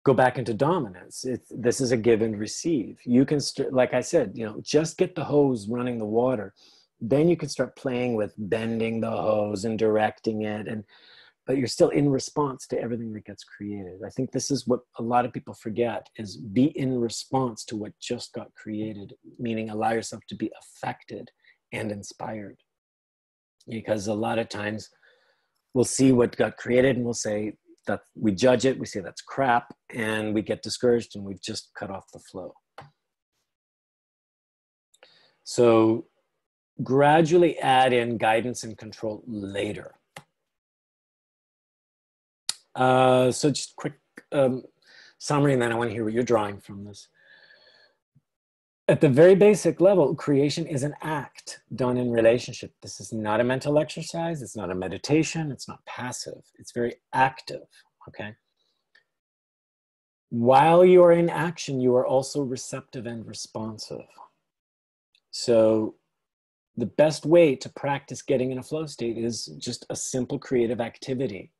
go back into dominance. This is a give and receive. You can, like I said, you know, just get the hose running the water. Then you can start playing with bending the hose and directing it, but you're still in response to everything that gets created. I think this is what a lot of people forget, is be in response to what just got created, meaning allow yourself to be affected and inspired. Because a lot of times we'll see what got created and we'll say that, we judge it, we say that's crap, and we get discouraged and we've just cut off the flow. So gradually add in guidance and control later. So just quick summary, and then I want to hear what you're drawing from this. At the very basic level, creation is an act done in relationship. This is not a mental exercise. It's not a meditation. It's not passive. It's very active, okay? While you are in action, you are also receptive and responsive. So the best way to practice getting in a flow state is just a simple creative activity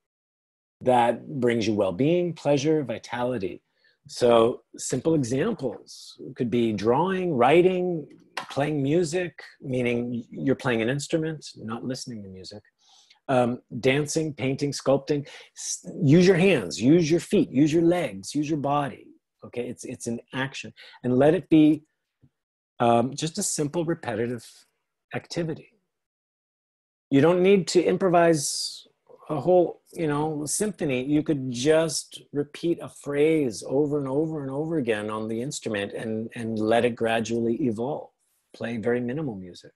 that brings you well-being, pleasure, vitality. So simple examples could be drawing, writing, playing music, meaning you're playing an instrument, not listening to music. Dancing, painting, sculpting. Use your hands, use your feet, use your legs, use your body. Okay, it's an action, and let it be just a simple, repetitive activity. You don't need to improvise a whole, symphony. You could just repeat a phrase over and over and over again on the instrument and let it gradually evolve. Play very minimal music.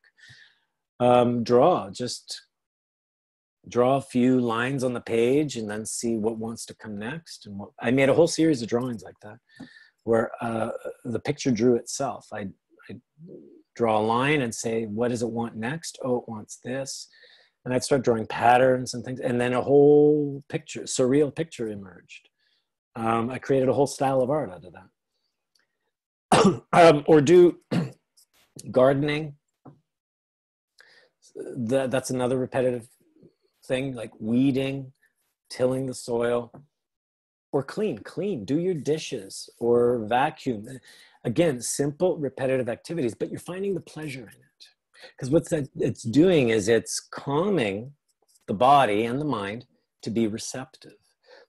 Draw a few lines on the page and then see what wants to come next. And I made a whole series of drawings like that, where the picture drew itself. I draw a line and say, what does it want next? Oh, it wants this. And I'd start drawing patterns and things. And then a whole picture, surreal picture emerged. I created a whole style of art out of that. Or do gardening. That's another repetitive thing, like weeding, tilling the soil. Or clean, do your dishes or vacuum. Again, simple, repetitive activities, but you're finding the pleasure in it. Because what it's doing is it's calming the body and the mind to be receptive.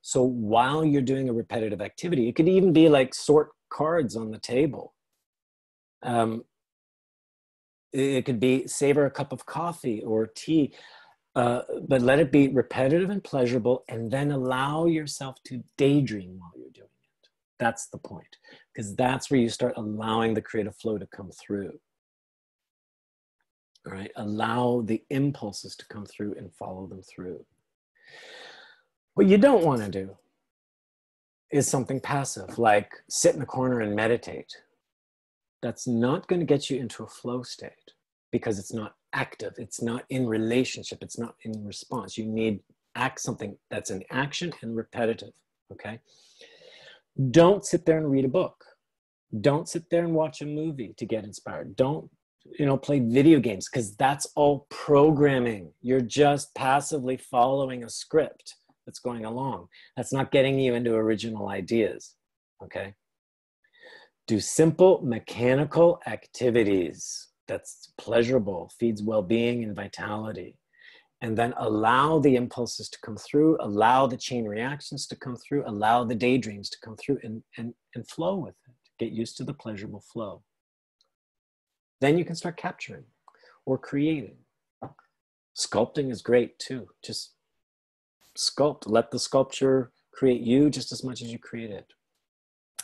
So while you're doing a repetitive activity, it could even be like sort cards on the table. It could be savor a cup of coffee or tea. But let it be repetitive and pleasurable, and then allow yourself to daydream while you're doing it. That's the point, because that's where you start allowing the creative flow to come through. All right, allow the impulses to come through and follow them through. What you don't want to do is something passive, like sit in a corner and meditate. That's not going to get you into a flow state, because it's not active, it's not in relationship, it's not in response. You need something that's an action and repetitive. Okay, don't sit there and read a book. Don't sit there and watch a movie to get inspired. Don't play video games, because that's all programming. You're just passively following a script that's going along. That's not getting you into original ideas. Okay, do simple mechanical activities that's pleasurable, feeds well-being and vitality. And then allow the impulses to come through, allow the chain reactions to come through, allow the daydreams to come through, and flow with it. Get used to the pleasurable flow. Then you can start capturing or creating. Sculpting is great too. Just sculpt. Let the sculpture create you just as much as you create it.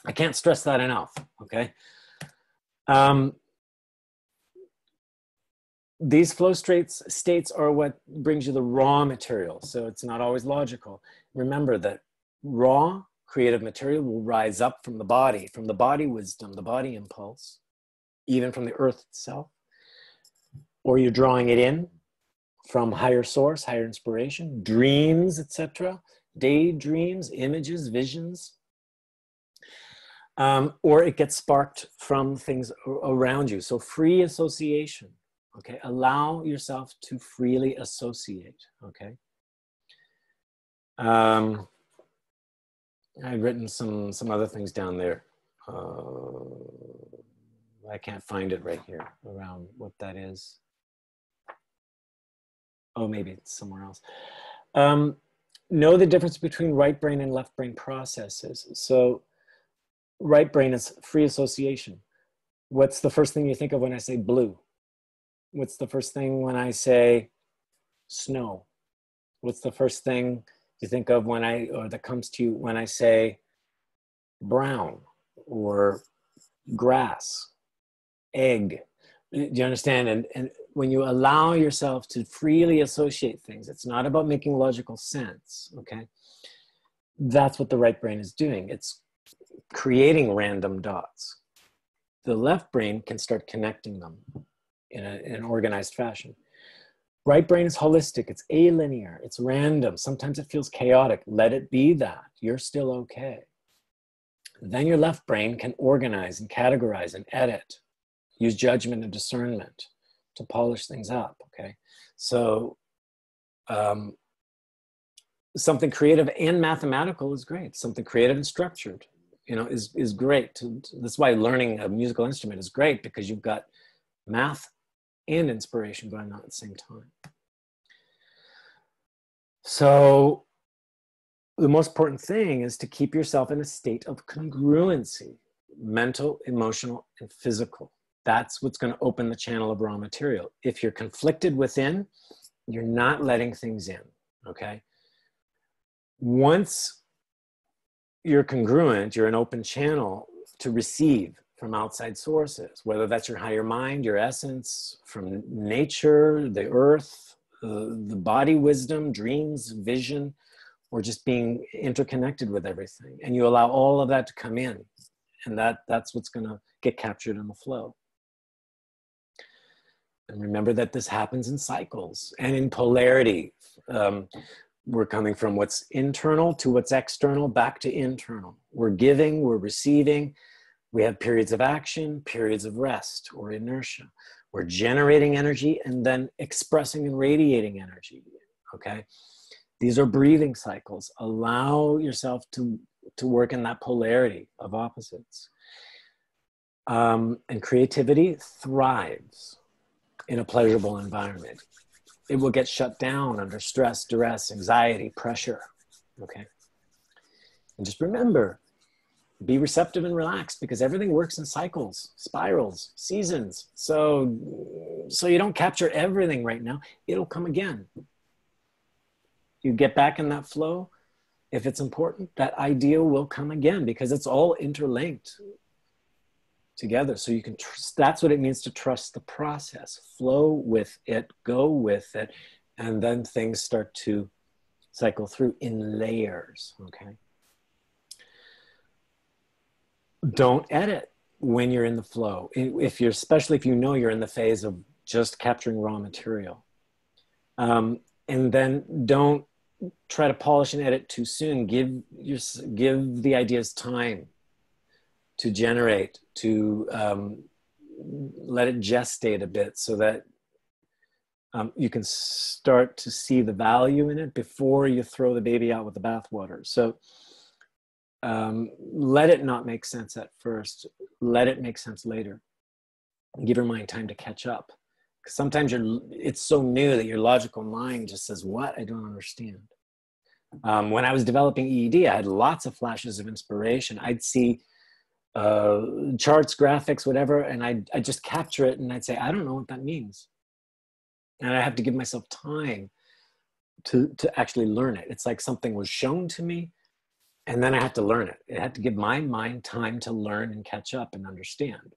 I can't stress that enough, okay? These flow states are what brings you the raw material, so it's not always logical. Remember that raw creative material will rise up from the body wisdom, the body impulse, even from the earth itself, or you're drawing it in from higher source, higher inspiration, dreams, etc., daydreams, images, visions, or it gets sparked from things around you. So free association. Okay, allow yourself to freely associate. Okay, I've written some other things down there. I can't find it right here around what that is. Oh, maybe it's somewhere else. Know the difference between right brain and left brain processes. So right brain is free association. What's the first thing you think of when I say blue? What's the first thing when I say snow? What's the first thing you think of that comes to you when I say brown or grass, egg? Do you understand? And when you allow yourself to freely associate things, it's not about making logical sense, okay? That's what the right brain is doing. It's creating random dots. The left brain can start connecting them in an organized fashion. Right brain is holistic, it's alinear, it's random. Sometimes it feels chaotic. Let it be that. You're still okay. Then your left brain can organize and categorize and edit, use judgment and discernment to polish things up, okay? So something creative and mathematical is great. Something creative and structured you know, is great. That's why learning a musical instrument is great, because you've got math and inspiration going on at the same time. So the most important thing is to keep yourself in a state of congruency, mental, emotional, and physical. That's what's going to open the channel of raw material. If you're conflicted within, you're not letting things in, okay? Once you're congruent, you're an open channel to receive from outside sources, whether that's your higher mind, your essence, from nature, the earth, the body wisdom, dreams, vision, or just being interconnected with everything. And you allow all of that to come in, and that's what's going to get captured in the flow. And remember that this happens in cycles and in polarity. We're coming from what's internal to what's external, back to internal. We're giving, we're receiving. We have periods of action, periods of rest or inertia. We're generating energy and then expressing and radiating energy, okay? These are breathing cycles. Allow yourself to work in that polarity of opposites. And creativity thrives in a pleasurable environment. It will get shut down under stress, duress, anxiety, pressure, okay? And just remember, be receptive and relaxed, because everything works in cycles, spirals, seasons. So you don't capture everything right now. It'll come again. You get back in that flow. If it's important, that idea will come again, because it's all interlinked together. So you can trust. That's what it means to trust the process. Flow with it, go with it, and then things start to cycle through in layers, okay? Don't edit when you're in the flow. Especially if you know you're in the phase of just capturing raw material. And then don't try to polish and edit too soon. Give the ideas time to generate, to let it gestate a bit, so that you can start to see the value in it before you throw the baby out with the bathwater. So let it not make sense at first. Let it make sense later. Give your mind time to catch up. Because sometimes it's so new that your logical mind just says, what? I don't understand. When I was developing EED, I had lots of flashes of inspiration. I'd see charts, graphics, whatever, and I'd just capture it, and I'd say, I don't know what that means. And I have to give myself time to actually learn it. It's like something was shown to me, and then I had to learn it. I had to give my mind time to learn and catch up and understand.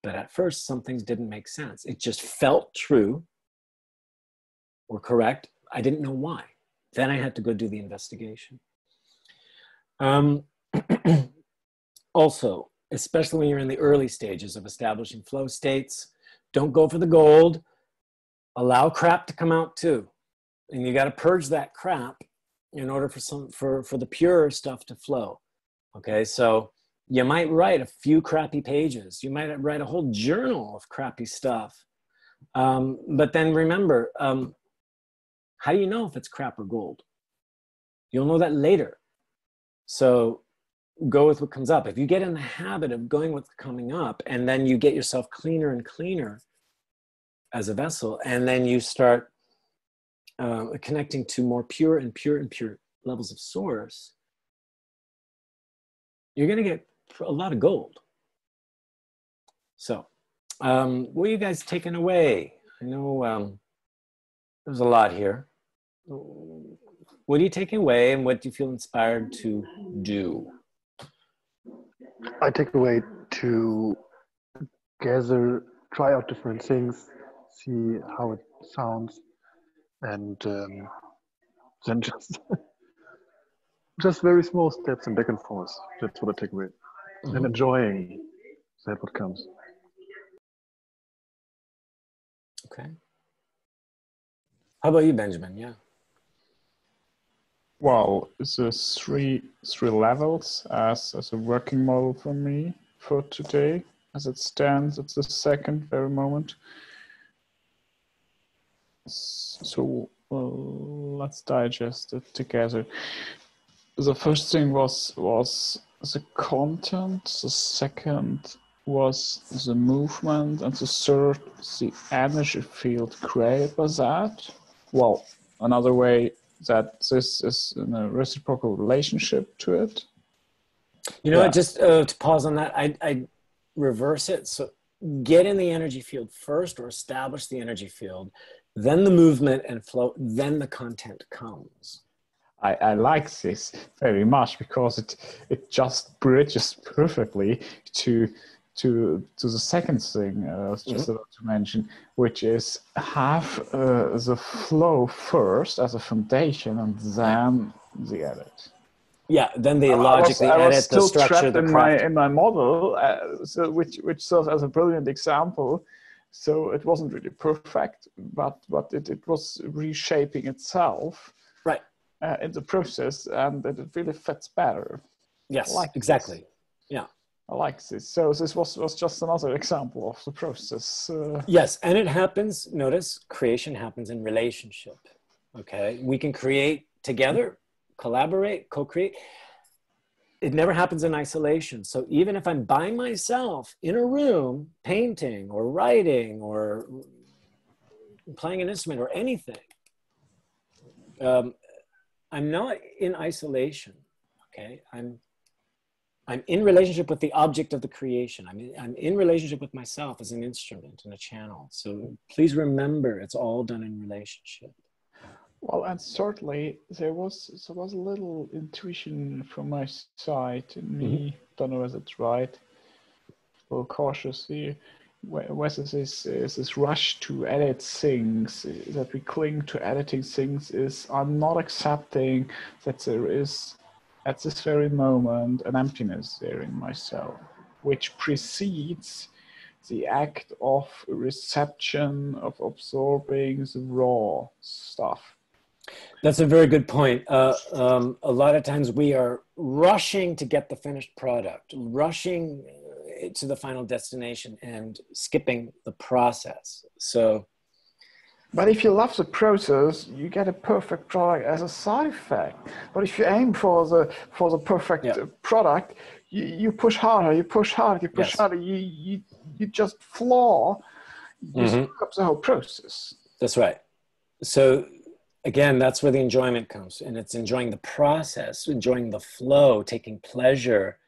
But at first, some things didn't make sense. It just felt true or correct. I didn't know why. Then I had to go do the investigation. Also, especially when you're in the early stages of establishing flow states, don't go for the gold. Allow crap to come out too. And you got to purge that crap in order for the pure stuff to flow. Okay, so you might write a few crappy pages. You might write a whole journal of crappy stuff. But then remember, how do you know if it's crap or gold? You'll know that later. So go with what comes up. If you get in the habit of going with what's coming up, and then you get yourself cleaner and cleaner as a vessel, and then you start connecting to more pure and pure and pure levels of source, you're going to get a lot of gold. So what are you guys taking away? I know there's a lot here. What are you taking away, and what do you feel inspired to do? I take away to gather, try out different things, see how it sounds, and then just very small steps and back and forth. That's what I take away. Mm-hmm. And enjoying that what comes. Okay. How about you, Benjamin? Yeah. Well, the three levels as a working model for me for today, as it stands at the second very moment. So let's digest it together. The first thing was the content, the second was the movement, and the third, the energy field created by that. Well, another way that this is in a reciprocal relationship to it. You know, just to pause on that, I reverse it. So get in the energy field first, or establish the energy field, then the movement and flow, then the content comes. I like this very much because it just bridges perfectly to the second thing I was just about to mention, which is have the flow first as a foundation and then the edit. Yeah, then they logically edit the structure, the craft. In my model, which serves as a brilliant example. So it wasn't really perfect, but it was reshaping itself. Right. In the process, and it really fits better. Yes, like exactly. This. Yeah. I like this. So this was just another example of the process. Yes, and it happens, notice, creation happens in relationship. Okay, we can create together, collaborate, co-create. It never happens in isolation. So even if I'm by myself in a room, painting or writing or playing an instrument or anything, I'm not in isolation, okay? I'm in relationship with the object of the creation. I'm in relationship with myself as an instrument and a channel. So please remember, it's all done in relationship. Well, and certainly there was a little intuition from my side in me. Don't know if it's right. A little cautiously. Whether this rush to edit things, that we cling to editing things, is I'm not accepting that there is, at this very moment, an emptiness there in myself, which precedes the act of reception, of absorbing the raw stuff. That's a very good point. A lot of times we are rushing to get the finished product, rushing to the final destination and skipping the process. So, but if you love the process, you get a perfect product as a side effect. But if you aim for the perfect product, you push harder, you push harder, you just flaw, you screw up the whole process. That's right. So again, that's where the enjoyment comes, and it's enjoying the process, enjoying the flow, taking pleasure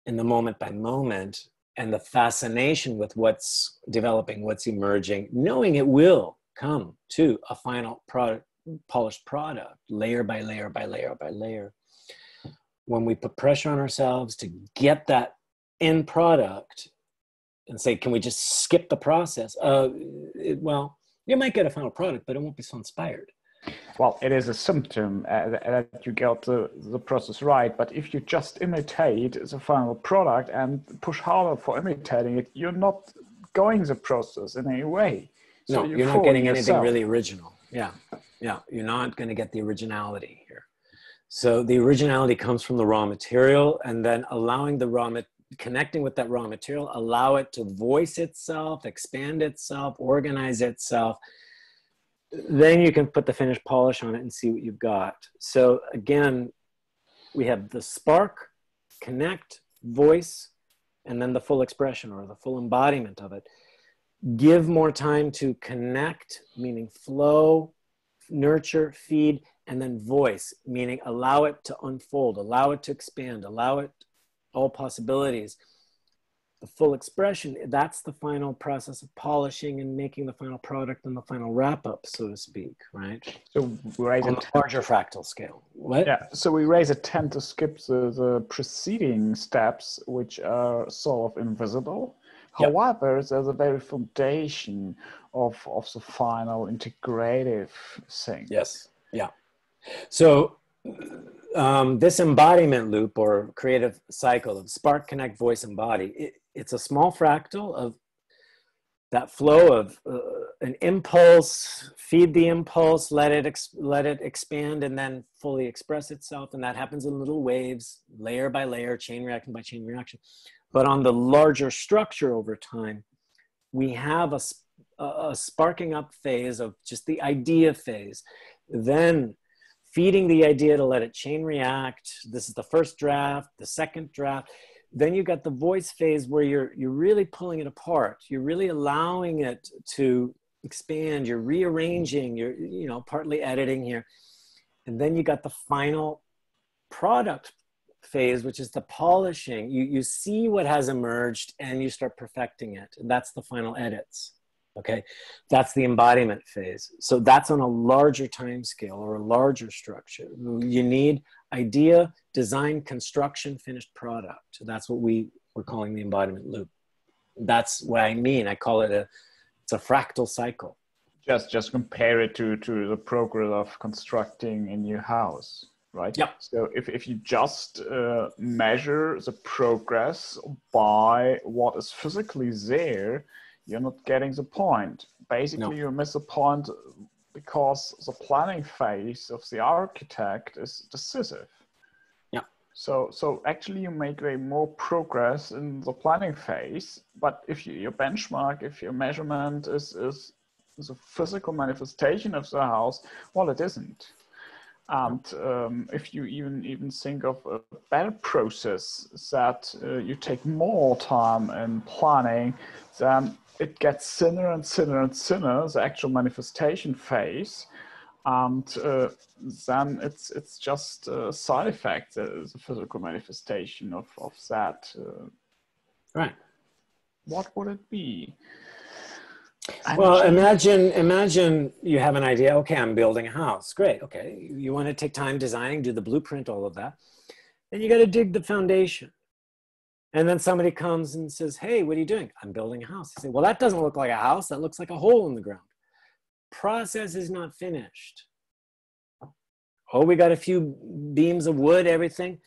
in the moment by moment, and the fascination with what's developing, what's emerging, knowing it will come to a final product, polished product, layer by layer by layer by layer. When we put pressure on ourselves to get that end product and say, can we just skip the process? Well, you might get a final product, but it won't be so inspired. Well, it is a symptom that you get the process right. But if you just imitate the final product and push harder for imitating it, you're not going the process in any way. So no, you're not getting anything really original. Yeah, you're not going to get the originality here. So the originality comes from the raw material, and then allowing the connecting with that raw material, allow it to voice itself, expand itself, organize itself. Then you can put the finished polish on it and see what you've got. So again, we have the spark, connect, voice, and then the full expression or the full embodiment of it. Give more time to connect, meaning flow, nurture, feed, and then voice, meaning allow it to unfold, allow it to expand, allow it all possibilities. The full expression, that's the final process of polishing and making the final product and the final wrap-up, so to speak, right? So we raise on a larger fractal scale. What? Yeah, so we raise a tend to skip the preceding steps, which are sort of invisible. Yep. However, there's a very foundation of the final integrative thing. Yes, yeah. So this embodiment loop or creative cycle of spark, connect, voice, embody, it's a small fractal of that flow of an impulse, feed the impulse, let it expand and then fully express itself. And that happens in little waves, layer by layer, chain reaction by chain reaction. But on the larger structure over time, we have a sparking up phase of just the idea phase. Then feeding the idea to let it chain react. This is the first draft, the second draft. Then you got the voice phase where you're really pulling it apart. You're really allowing it to expand. You're rearranging, you're, you know, partly editing here. And then you got the final product phase, which is the polishing. You see what has emerged and you start perfecting it. And that's the final edits. Okay, that's the embodiment phase. So that's on a larger time scale or a larger structure. You need idea, design, construction, finished product. That's what we're calling the embodiment loop. That's what I mean. I call it it's a fractal cycle. Just compare it to the progress of constructing a new house, right? Yeah. So if you just measure the progress by what is physically there, you're not getting the point. Basically, No. you miss a point because the planning phase of the architect is decisive. Yeah. So actually, you make way more progress in the planning phase. But if your benchmark, if your measurement is a physical manifestation of the house, well, it isn't. And if you even think of a better process that you take more time in planning, then it gets thinner and thinner and thinner, the actual manifestation phase. And then it's just a side effect, the physical manifestation of that. Right. What would it be? Well, imagine you have an idea. Okay, I'm building a house. Great. Okay, you want to take time designing, do the blueprint, all of that. Then you got to dig the foundation. And then somebody comes and says, hey, what are you doing? I'm building a house. You say, well, that doesn't look like a house. That looks like a hole in the ground. Process is not finished. Oh, we got a few beams of wood, everything.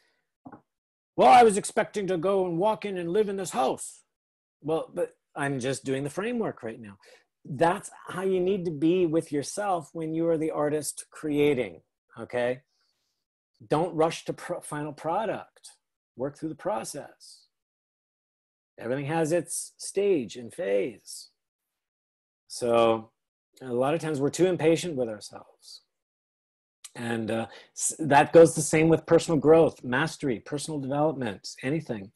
Well, I was expecting to go and walk in and live in this house. Well, but I'm just doing the framework right now. That's how you need to be with yourself when you are the artist creating, okay? Don't rush to final product. Work through the process. Everything has its stage and phase. So a lot of times we're too impatient with ourselves. And that goes the same with personal growth, mastery, personal development, anything.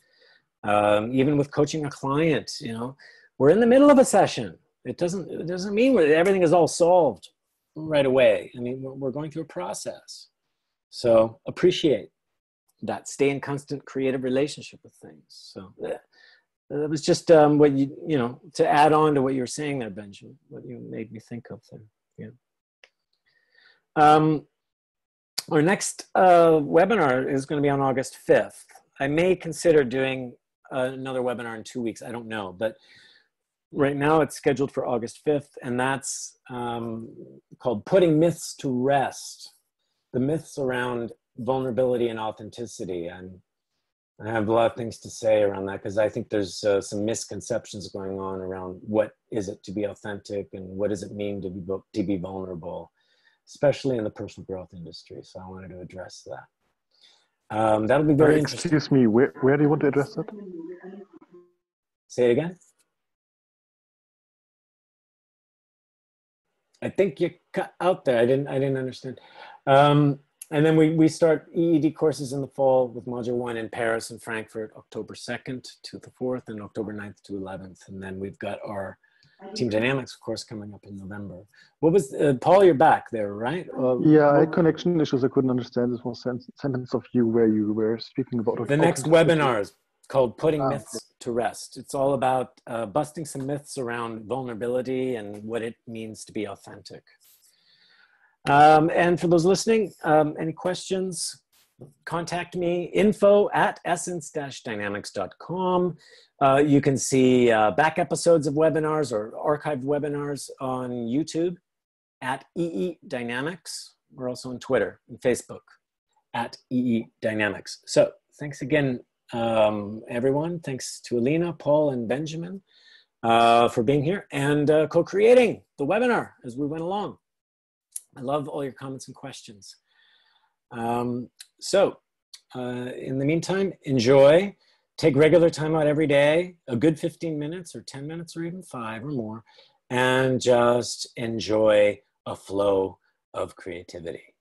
Even with coaching a client, you know, we're in the middle of a session. It doesn't mean everything is all solved right away. I mean, we're going through a process. So appreciate that. Stay in constant creative relationship with things. So that was just what you know, to add on to what you were saying there, Benjamin, what you made me think of there. Yeah. Our next webinar is going to be on August 5th. I may consider doing another webinar in 2 weeks. I don't know, but right now it's scheduled for August 5th, and that's called Putting Myths to Rest. The myths around vulnerability and authenticity. And I have a lot of things to say around that because I think there's some misconceptions going on around what is it to be authentic and what does it mean to be vulnerable, especially in the personal growth industry. So I wanted to address that. That'll be very interesting. Excuse me, where do you want to address that? Say it again. I think you cut out there. I didn't understand. And then we start EED courses in the fall with Module 1 in Paris and Frankfurt, October 2nd to the 4th and October 9th to 11th. And then we've got our Team Dynamics course coming up in November. What was, Paul, you're back there, right? Yeah, I had connection issues. I couldn't understand this one sentence of you where you were speaking about the next webinar is called Putting Myths to Rest. It's all about busting some myths around vulnerability and what it means to be authentic. And for those listening, any questions, contact me, info@essence-dynamics.com. You can see back episodes of webinars or archived webinars on YouTube at EE Dynamics. We're also on Twitter and Facebook at EE Dynamics. So thanks again, everyone. Thanks to Alina, Paul, and Benjamin for being here and co-creating the webinar as we went along. I love all your comments and questions. In the meantime, enjoy. Take regular time out every day, a good 15 minutes or 10 minutes or even 5 or more, and just enjoy a flow of creativity.